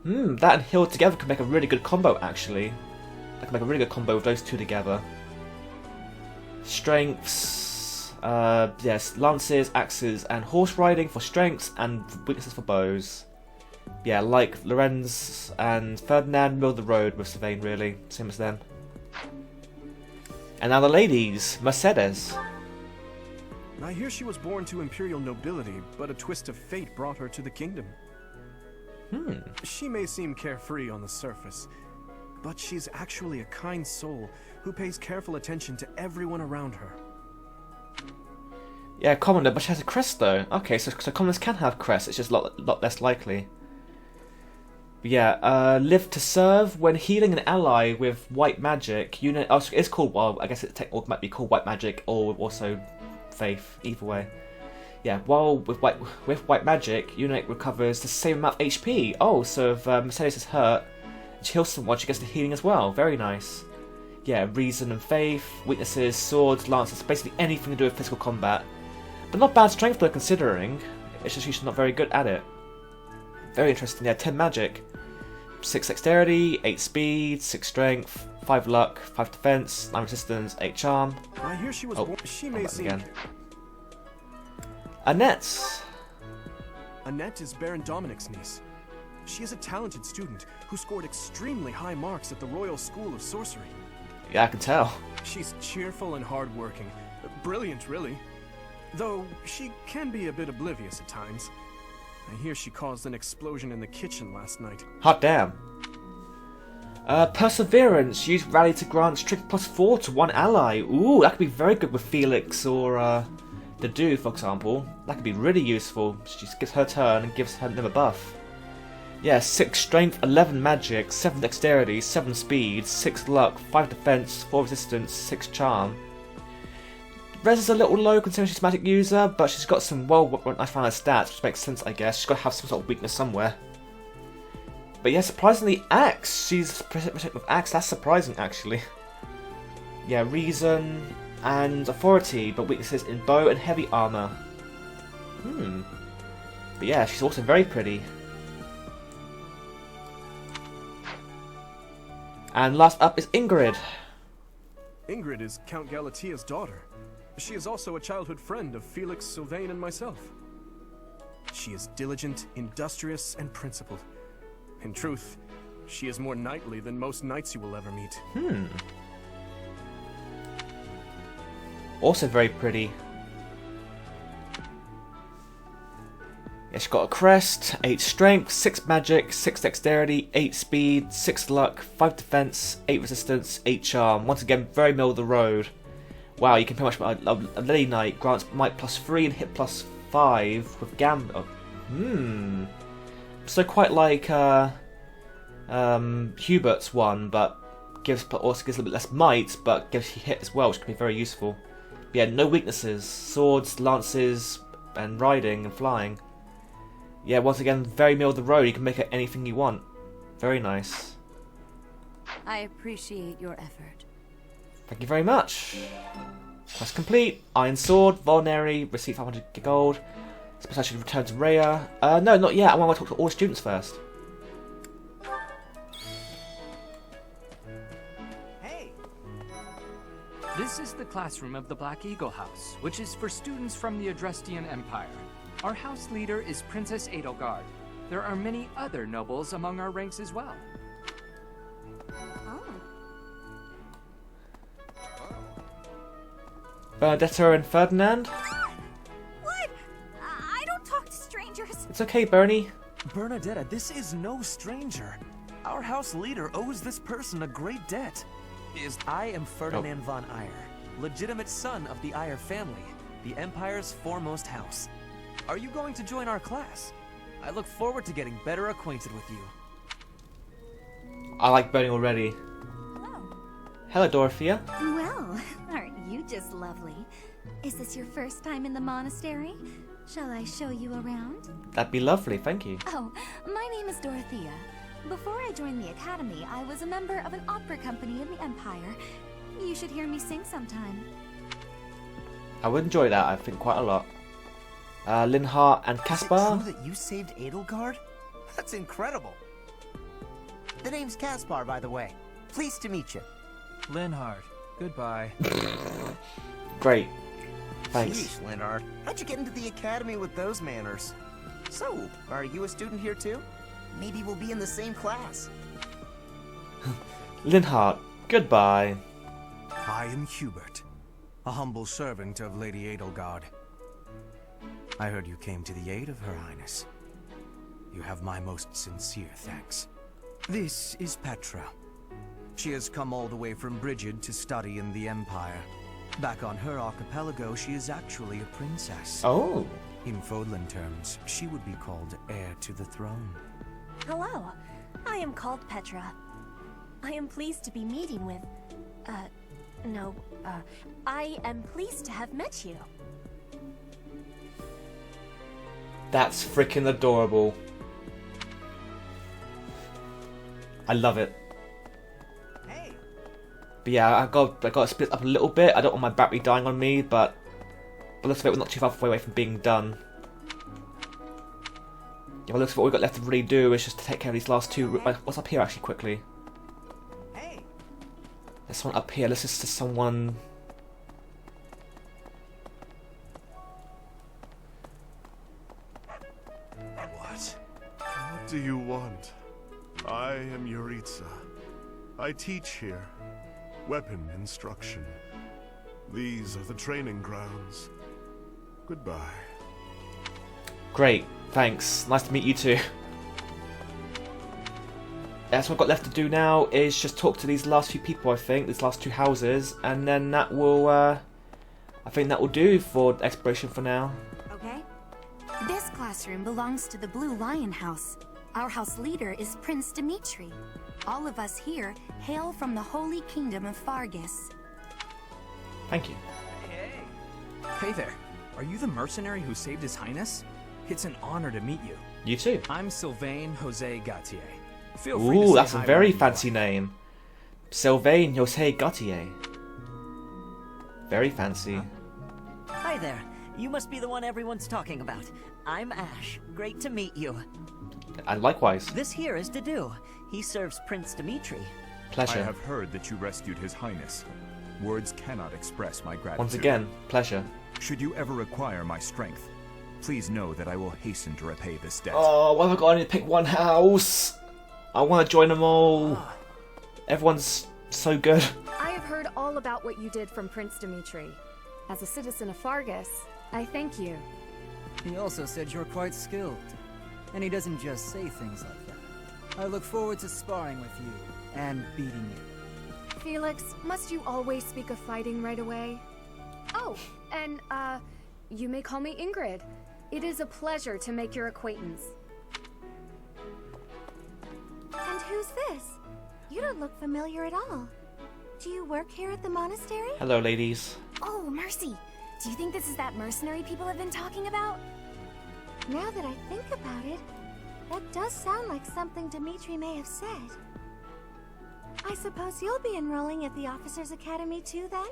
That and heal together can make a really good combo, actually. I can make a really good combo with those two together. Strengths, yes, lances, axes, and horse riding for strengths, and weaknesses for bows. Yeah, like Lorenz and Ferdinand, middle of the road with Sylvain, really, same as them. And now the ladies, Mercedes.
I hear she was born to imperial nobility, but a twist of fate brought her to the kingdom. She may seem carefree on the surface, but she's actually a kind soul who pays careful attention to everyone around her.
Yeah, commoner, but she has a crest though. Okay, so commoners can have crests, it's just a lot less likely. But yeah, live to serve. When healing an ally with white magic, unit it's called, well, I guess it might be called white magic or also faith, either way. Yeah, while with white magic, unit recovers the same amount of HP. Oh, so if Mercedes is hurt, she heals someone, she gets the healing as well. Very nice. Yeah, reason and faith, weaknesses, swords, lances, basically anything to do with physical combat. But not bad strength though, considering. It's just she's not very good at it. Very interesting. Yeah, 10 magic, 6 dexterity, 8 speed, 6 strength, 5 luck, 5 defense, 9 resistance, 8 charm.
I hear she was born. She may seem.
Again. Annette.
Annette is Baron Dominic's niece. She is a talented student who scored extremely high marks at the Royal School of Sorcery.
Yeah, I can tell.
She's cheerful and hardworking. Brilliant, really. Though she can be a bit oblivious at times. I hear she caused an explosion in the kitchen last night.
Hot damn. Perseverance. Use rally to grant strict +4 to one ally. Ooh, that could be very good with Felix or the Dew, for example. That could be really useful. She just gets her turn and gives them a buff. Yeah, 6 strength, 11 magic, 7 dexterity, 7 speed, 6 luck, 5 defense, 4 resistance, 6 charm. Res is a little low considering she's a magic user, but she's got some I found her stats, which makes sense, I guess. She's got to have some sort of weakness somewhere. But yeah, surprisingly, Axe. She's protected with Axe. That's surprising, actually. Yeah, reason and authority, but weaknesses in bow and heavy armor. But yeah, she's also very pretty. And last up is Ingrid.
Ingrid is Count Galatia's daughter. She is also a childhood friend of Felix, Sylvain, and myself. She is diligent, industrious, and principled. In truth, she is more knightly than most knights you will ever meet.
Also very pretty. Yeah, she's got a crest, 8 strength, 6 magic, 6 dexterity, 8 speed, 6 luck, 5 defense, 8 resistance, 8 charm. Once again, very middle of the road. Wow, you can pretty much a Lady Knight grants might +3 and hit +5 with Gambit. So quite like Hubert's one, but also gives a little bit less might, but gives you hit as well, which can be very useful. But yeah, no weaknesses: swords, lances, and riding and flying. Yeah, once again, very middle of the road. You can make it anything you want. Very nice.
I appreciate your effort.
Thank you very much. Quest complete. Iron Sword, Vulnerary, receive 500 gold. Suppose I should return to Rhea. No, not yet. I want to talk to all the students first.
Hey! This is the classroom of the Black Eagle House, which is for students from the Adrestian Empire. Our house leader is Princess Edelgard. There are many other nobles among our ranks as well.
Bernadetta and Ferdinand?
What? I don't talk to strangers.
It's okay, Bernie.
Bernadetta, this is no stranger. Our house leader owes this person a great debt. I am Ferdinand von Eyre, legitimate son of the Eyre family, the Empire's foremost house. Are you going to join our class? I look forward to getting better acquainted with you.
I like Bernie already. Hello, Dorothea.
Well, aren't you just lovely? Is this your first time in the monastery? Shall I show you around?
That'd be lovely, thank you.
Oh, my name is Dorothea. Before I joined the academy, I was a member of an opera company in the Empire. You should hear me sing sometime.
I would enjoy that, I think, quite a lot. Linhart and Caspar.
Is it true that you saved Edelgard? That's incredible. The name's Caspar, by the way. Pleased to meet you.
Linhart, goodbye.
Great. Thanks.
Sheesh, Linhart. How'd you get into the academy with those manners? So, are you a student here too? Maybe we'll be in the same class.
Linhart, goodbye.
I am Hubert, a humble servant of Lady Edelgard. I heard you came to the aid of Her Highness. You have my most sincere thanks. This is Petra. She has come all the way from Brigid to study in the Empire. Back on her archipelago, she is actually a princess.
Oh.
In Fodlan terms, she would be called heir to the throne.
Hello, I am called Petra. I am pleased to be meeting with... I am pleased to have met you.
That's freaking adorable. I love it.
Hey.
But yeah, I got to split up a little bit. I don't want my battery dying on me, but looks of it, we're not too far away from being done. Yeah, looks of what we've got left to really do is just to take care of these last two. What's up here actually, quickly?
Hey.
There's someone up here. Let's just to someone.
What do you want? I am Yuritsa. I teach here. Weapon instruction. These are the training grounds. Goodbye.
Great, thanks. Nice to meet you too. That's what I've got left to do now is just talk to these last few people, I think, these last two houses, and then that will, I think that will do for exploration for now.
Okay. This classroom belongs to the Blue Lion House. Our house leader is Prince Dimitri. All of us here hail from the Holy Kingdom of Fargus.
Thank you.
Hey there. Are you the mercenary who saved His Highness? It's an honor to meet you.
You too.
I'm Sylvain Jose Gautier. Feel free to
Ooh,
say
that's a
hi
very
whenever you
fancy
like.
name. Sylvain Jose Gautier. Very fancy.
Hi there. You must be the one everyone's talking about. I'm Ash. Great to meet you.
And likewise.
This here is Dedu. He serves Prince Dimitri.
Pleasure.
I have heard that you rescued His Highness. Words cannot express my gratitude.
Once again, pleasure.
Should you ever require my strength, please know that I will hasten to repay this debt.
Oh, why have I got only to pick one house? I want to join them all. Everyone's so good.
I have heard all about what you did from Prince Dimitri. As a citizen of Fargus, I thank you.
He also said you're quite skilled. And he doesn't just say things like that. I look forward to sparring with you and beating you.
Felix, must you always speak of fighting right away? Oh, and, you may call me Ingrid. It is a pleasure to make your acquaintance.
And who's this? You don't look familiar at all. Do you work here at the monastery?
Hello, ladies.
Oh, mercy! Do you think this is that mercenary people have been talking about? Now that I think about it, that does sound like something Dimitri may have said. I suppose you'll be enrolling at the Officers' Academy too, then?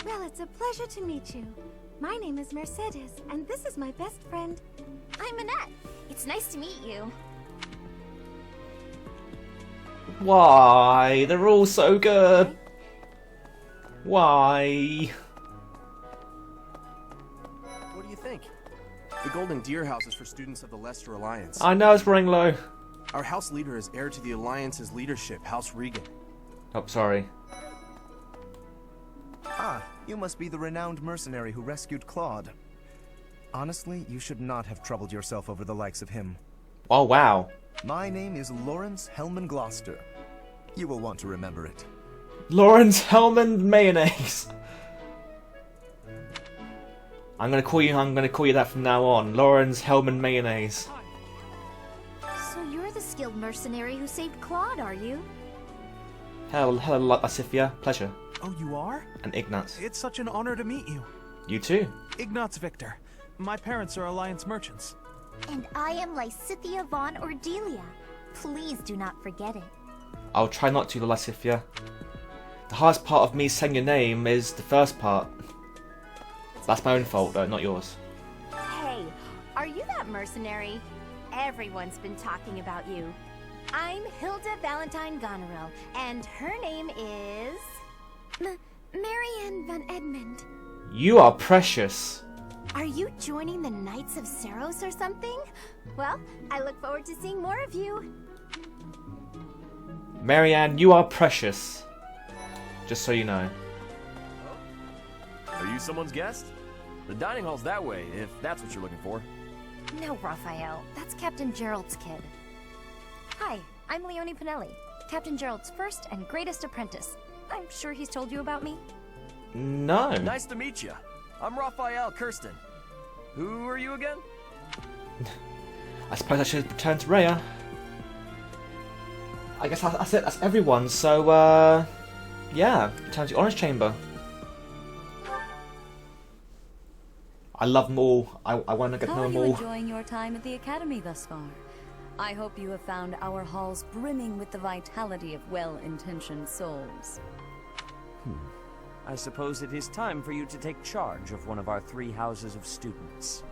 Well, it's a pleasure to meet you. My name is Mercedes, and this is my best friend. I'm Annette. It's nice to meet you.
Why? They're all so good. Why?
What do you think? The Golden Deer House is for students of the Leicester Alliance.
I know it's running low.
Our house leader is heir to the Alliance's leadership, House Regan.
Oh, sorry.
Ah, you must be the renowned mercenary who rescued Claude. Honestly, you should not have troubled yourself over the likes of him.
Oh, wow.
My name is Lawrence Hellman Gloucester. You will want to remember it.
Lawrence Hellman Mayonnaise. I'm gonna call you that from now on. Lawrence Hellman Mayonnaise.
So you're the skilled mercenary who saved Claude, are you?
Hello, Asifia. Pleasure.
Oh, you are?
And Ignatz.
It's such an honor to meet you.
You too.
Ignatz Victor. My parents are Alliance merchants.
And I am Lysithia von Ordelia. Please do not forget it.
I'll try not to, Lysithia. The hardest part of me saying your name is the first part. That's my own fault, though, not yours.
Hey, are you that mercenary? Everyone's been talking about you. I'm Hilda Valentine Goneril, and her name is... Marianne van Edmund.
You are precious.
Are you joining the Knights of Saros or something? Well, I look forward to seeing more of you.
Marianne, you are precious. Just so you know.
Are you someone's guest? The dining hall's that way, if that's what you're looking for.
No, Raphael. That's Captain Gerald's kid. Hi, I'm Leonie Pinelli, Captain Gerald's first and greatest apprentice. I'm sure he's told you about me.
No.
Nice to meet you. I'm Raphael Kirsten. Who are you again?
I suppose I should return to Rhea. I guess that's it. That's everyone. So, yeah. Return to the Orange Chamber. I love them all. I want to get to know them
How are you
all.
enjoying your time at the Academy thus far? I hope you have found our halls brimming with the vitality of well-intentioned souls.
I suppose it is time for you to take charge of one of our 3 houses of students.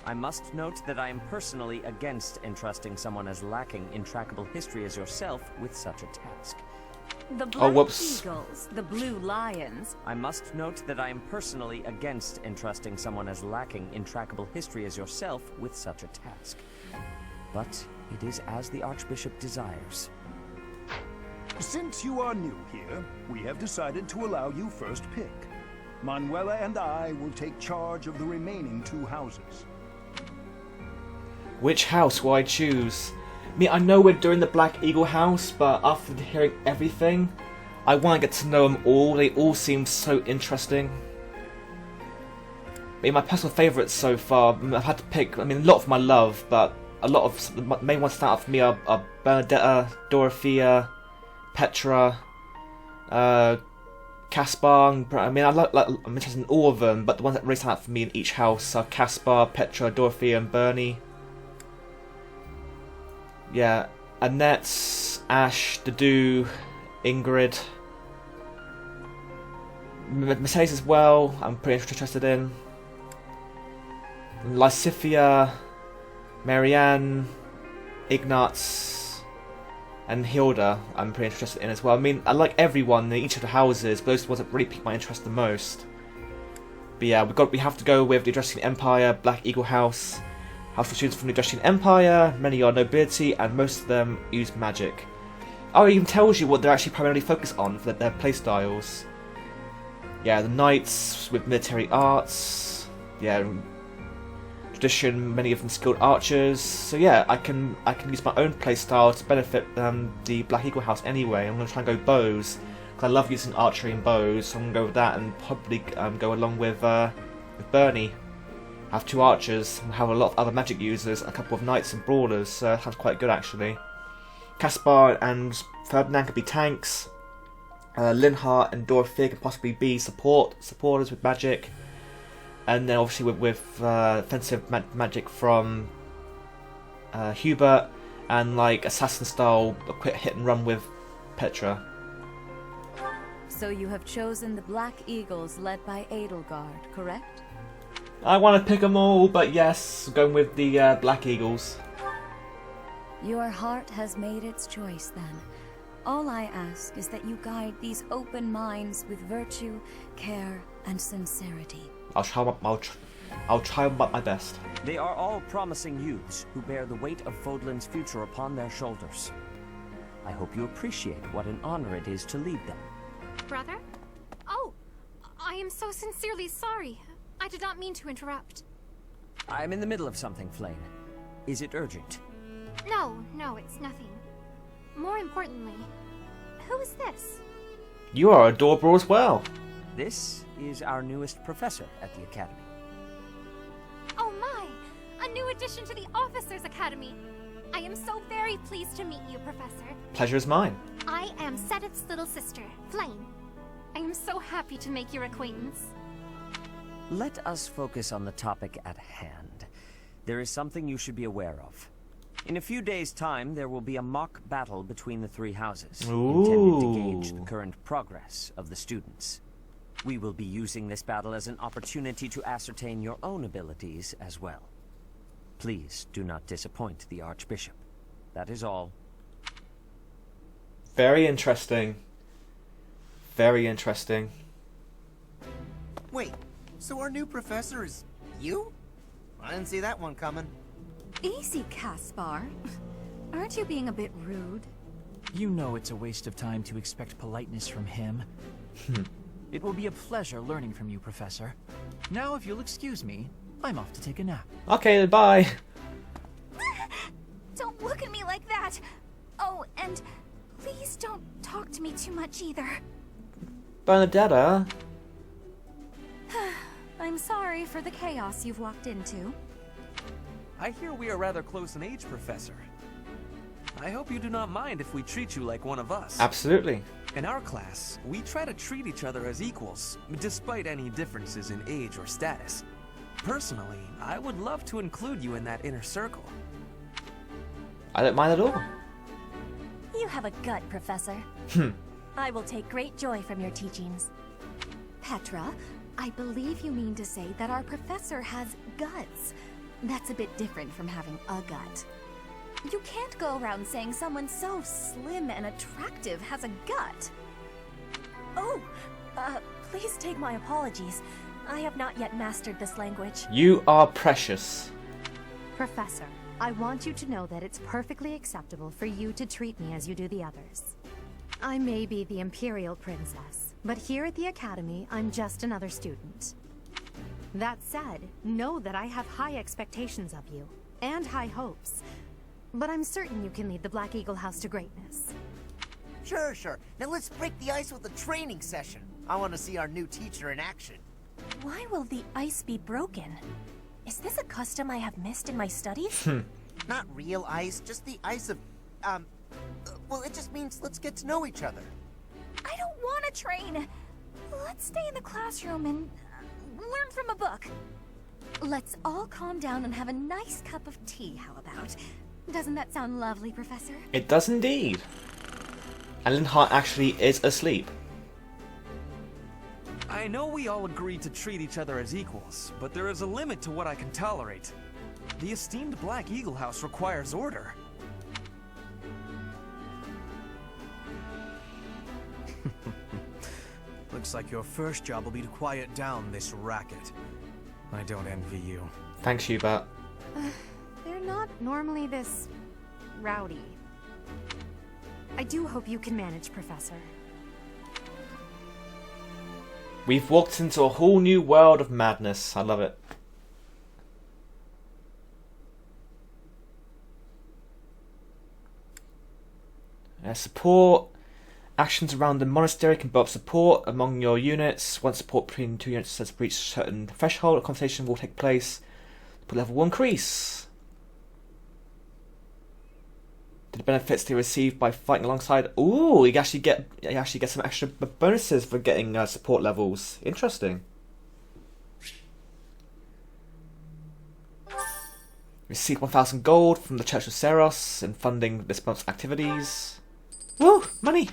I must note that I am personally against entrusting someone as lacking in trackable history as yourself with such a task.
The Black
whoops.
Eagles, the Blue Lions.
I must note that I am personally against entrusting someone as lacking in trackable history as yourself with such a task. But it is as the Archbishop desires.
Since you are new here, we have decided to allow you first pick. Manuela and I will take charge of the remaining 2 houses.
Which house will I choose? I mean, I know we're doing the Black Eagle house, but after hearing everything, I want to get to know them all. They all seem so interesting. I mean, my personal favourites so far, I've had to pick, I mean, a lot of my love, but a lot of the main ones that stand out for me are Bernadetta, Dorothea, Petra, Caspar. I mean, I'm interested in all of them, but the ones that really stand out for me in each house are Caspar, Petra, Dorothea, and Bernie. Yeah, Annette, Ash, Dedu, Ingrid, Mercedes as well. I'm pretty interested in Lysithia, Marianne, Ignatz. and Hilda I'm pretty interested in as well. I mean, I like everyone in each of the houses, but those are the ones that really piqued my interest the most. But yeah, we have to go with the Adrestian Empire, Black Eagle House, house for students from the Adrestian Empire. Many are nobility, and most of them use magic. Oh, it even tells you what they're actually primarily focused on for their playstyles. Yeah, the knights with military arts. Yeah, tradition. Many of them skilled archers. So yeah, I can use my own playstyle to benefit the Black Eagle House anyway. I'm going to try and go bows, because I love using archery and bows. So I'm going to go with that, and probably go along with Bernie. Have 2 archers, and have a lot of other magic users, a couple of knights and brawlers. So that sounds quite good actually. Caspar and Ferdinand could be tanks. Linhart and Dorothea can possibly be supporters with magic. And then obviously with offensive magic from Hubert, and like assassin style, a quick hit and run with Petra.
So you have chosen the Black Eagles led by Edelgard, correct?
I want to pick them all, but yes, going with the Black Eagles.
Your heart has made its choice then. All I ask is that you guide these open minds with virtue, care, and sincerity.
I'll try my best.
They are all promising youths who bear the weight of Fodlan's future upon their shoulders. I hope you appreciate what an honor it is to lead them.
Brother? Oh, I am so sincerely sorry. I did not mean to interrupt.
I'm in the middle of something, Flane. Is it urgent?
No, it's nothing. More importantly, who is this?
You are adorable as well.
This is our newest professor at the Academy.
Oh my! A new addition to the Officers' Academy! I am so very pleased to meet you, Professor.
Pleasure is mine.
I am Sedith's little sister, Flane. I am so happy to make your acquaintance.
Let us focus on the topic at hand. There is something you should be aware of. In a few days' time, there will be a mock battle between the 3 houses, intended to gauge the current progress of the students. We will be using this battle as an opportunity to ascertain your own abilities as well. Please do not disappoint the Archbishop. That is all.
Very interesting. Very interesting.
Wait, so our new professor is you? I didn't see that one coming.
Easy, Caspar. Aren't you being a bit rude?
You know it's a waste of time to expect politeness from him. It will be a pleasure learning from you, Professor. Now, if you'll excuse me, I'm off to take a nap.
Okay, bye.
Don't look at me like that! Oh, and please don't talk to me too much either.
Bernadetta?
I'm sorry for the chaos you've walked into.
I hear we are rather close in age, Professor. I hope you do not mind if we treat you like one of us.
Absolutely.
In our class, we try to treat each other as equals, despite any differences in age or status. Personally, I would love to include you in that inner circle.
I don't mind at all.
You have a gut, Professor. I will take great joy from your teachings. Petra, I believe you mean to say that our professor has guts. That's a bit different from having a gut. You can't go around saying someone so slim and attractive has a gut. Oh, please take my apologies. I have not yet mastered this language.
You are precious.
Professor, I want you to know that it's perfectly acceptable for you to treat me as you do the others. I may be the Imperial Princess, but here at the Academy, I'm just another student. That said, know that I have high expectations of you, and high hopes. But I'm certain you can lead the Black Eagle House to greatness.
Sure. Now let's break the ice with a training session. I want to see our new teacher in action.
Why will the ice be broken? Is this a custom I have missed in my studies?
Not real ice, just the ice of, well, it just means let's get to know each other.
I don't want to train. Let's stay in the classroom and learn from a book. Let's all calm down and have a nice cup of tea, how about? Doesn't that sound lovely, Professor?
It does indeed. And Linhart actually is asleep.
I know we all agreed to treat each other as equals, but there is a limit to what I can tolerate. The esteemed Black Eagle House requires order.
Looks like your first job will be to quiet down this racket. I don't envy you.
Thanks, Hubert.
They're not normally this rowdy. I do hope you can manage, Professor.
We've walked into a whole new world of madness. I love it. Support. Actions around the monastery can build up support among your units. Once support between two units has reached a certain threshold, a conversation will take place. The level will increase. The benefits they receive by fighting alongside. Ooh, you actually get some extra bonuses for getting support levels. Interesting. Receive 1,000 gold from the Church of Seros in funding this month's activities. Woo! Money!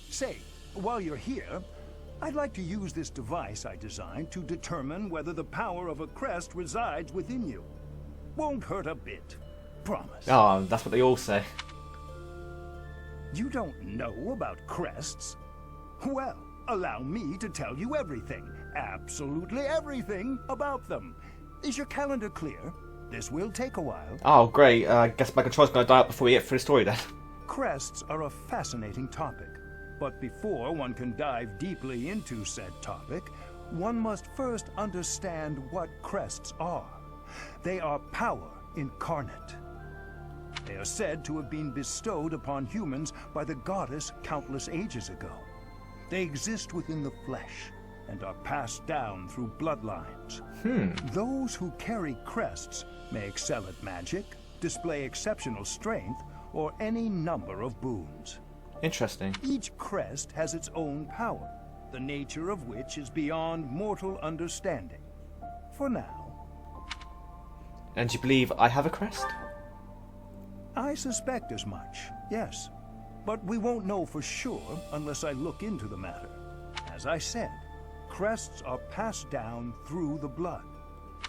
Say, while you're here, I'd like to use this device I designed to determine whether the power of a crest resides within you. Won't hurt a bit. Promise.
Oh, that's what they all say.
You don't know about crests? Well, allow me to tell you everything, absolutely everything about them. Is your calendar clear? This will take a while.
Oh, great. I guess my controller's going to die up before we get through the story then.
Crests are a fascinating topic, but before one can dive deeply into said topic, one must first understand what crests are. They are power incarnate. They are said to have been bestowed upon humans by the goddess countless ages ago. They exist within the flesh and are passed down through bloodlines. Those who carry crests may excel at magic, display exceptional strength, or any number of boons.
Interesting.
Each crest has its own power, the nature of which is beyond mortal understanding. For now.
And do you believe I have a crest?
I suspect as much, yes. But we won't know for sure unless I look into the matter. As I said, crests are passed down through the blood.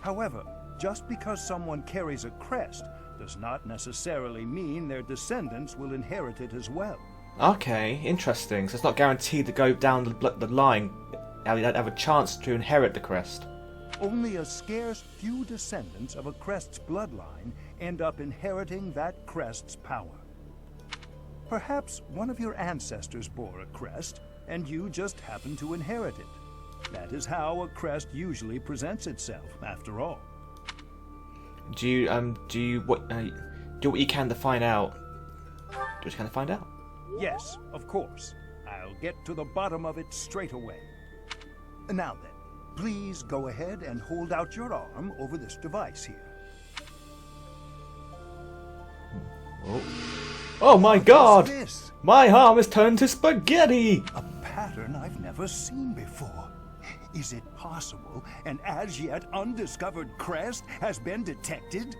However, just because someone carries a crest does not necessarily mean their descendants will inherit it as well.
Okay, interesting. So it's not guaranteed to go down the line. You don't have a chance to inherit the crest.
Only a scarce few descendants of a crest's bloodline end up inheriting that crest's power. Perhaps one of your ancestors bore a crest, and you just happen to inherit it. That is how a crest usually presents itself, after all.
Do what you can to find out? Do what you can to find out?
Yes, of course. I'll get to the bottom of it straight away. Now then, please go ahead and hold out your arm over this device here.
Oh my god!
What's this?
My arm is turned to spaghetti!
A pattern I've never seen before. Is it possible an as yet undiscovered crest has been detected?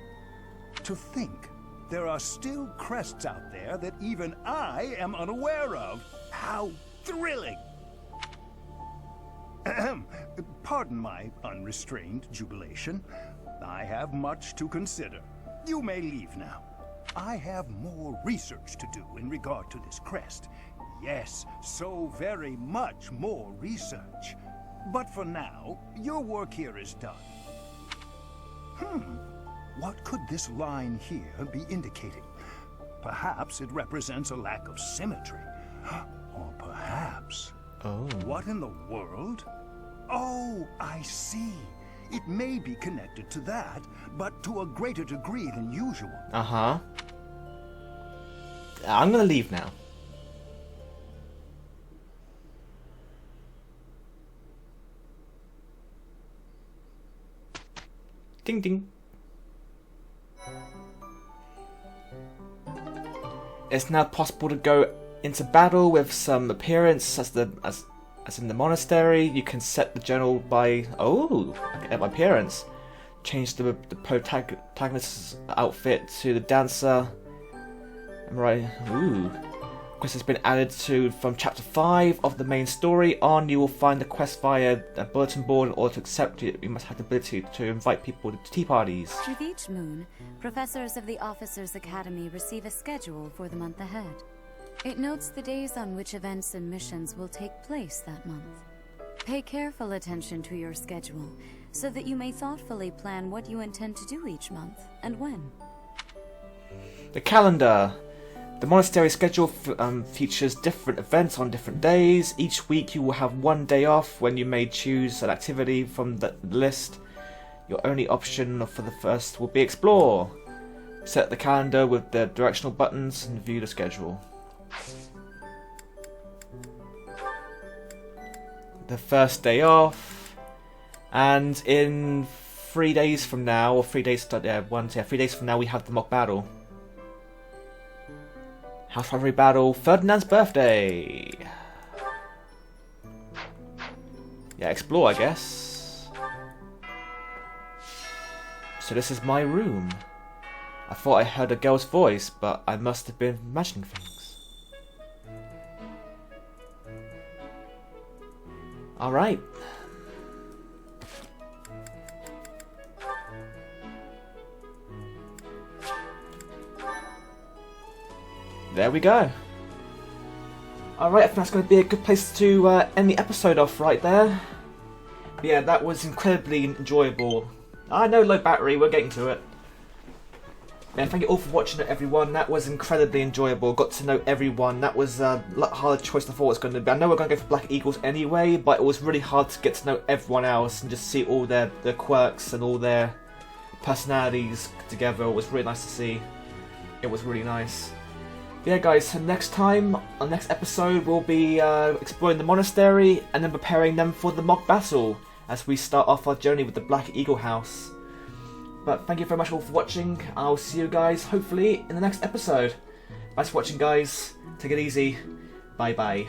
To think there are still crests out there that even I am unaware of. How thrilling! Pardon my unrestrained jubilation. I have much to consider. You may leave now. I have more research to do in regard to this crest. Yes, so very much more research. But for now, your work here is done. What could this line here be indicating? Perhaps it represents a lack of symmetry. Or perhaps... What in the world? Oh, I see. It may be connected to that, but to a greater degree than usual.
Uh-huh. I'm gonna leave now. Ding ding. It's now possible to go into battle with some appearance as in the monastery. You can set the general by at my appearance. Change the protagonist's outfit to the dancer. Right. Ooh. quest has been added to from chapter 5 of the main story on. You will find the quest via a bulletin board. In order to accept it, you must have the ability to invite people to tea parties.
With each moon, professors of the Officers' Academy receive a schedule for the month ahead. It notes the days on which events and missions will take place that month. Pay careful attention to your schedule, so that you may thoughtfully plan what you intend to do each month, and when.
The calendar. The monastery schedule features different events on different days. Each week you will have one day off when you may choose an activity from the list. Your only option for the first will be explore. Set the calendar with the directional buttons and view the schedule. The first day off, and in 3 days from now, or 3 days, 3 days from now, we have the mock battle. House rivalry battle, Ferdinand's birthday. Yeah, explore, I guess. So this is my room. I thought I heard a girl's voice, but I must have been imagining things. Alright. There we go. Alright, I think that's going to be a good place to end the episode off right there. But yeah, that was incredibly enjoyable. I know, low battery, we're getting to it. Yeah, thank you all for watching it, everyone. That was incredibly enjoyable. Got to know everyone. That was a lot harder choice than I thought it was going to be. I know we're going to go for Black Eagles anyway, but it was really hard to get to know everyone else and just see all their quirks and all their personalities together. It was really nice to see. It was really nice. But yeah, guys, so next time, on the next episode, we'll be exploring the monastery and then preparing them for the mock battle as we start off our journey with the Black Eagle House. But thank you very much all for watching. I'll see you guys hopefully in the next episode. Thanks for watching, guys. Take it easy. Bye bye.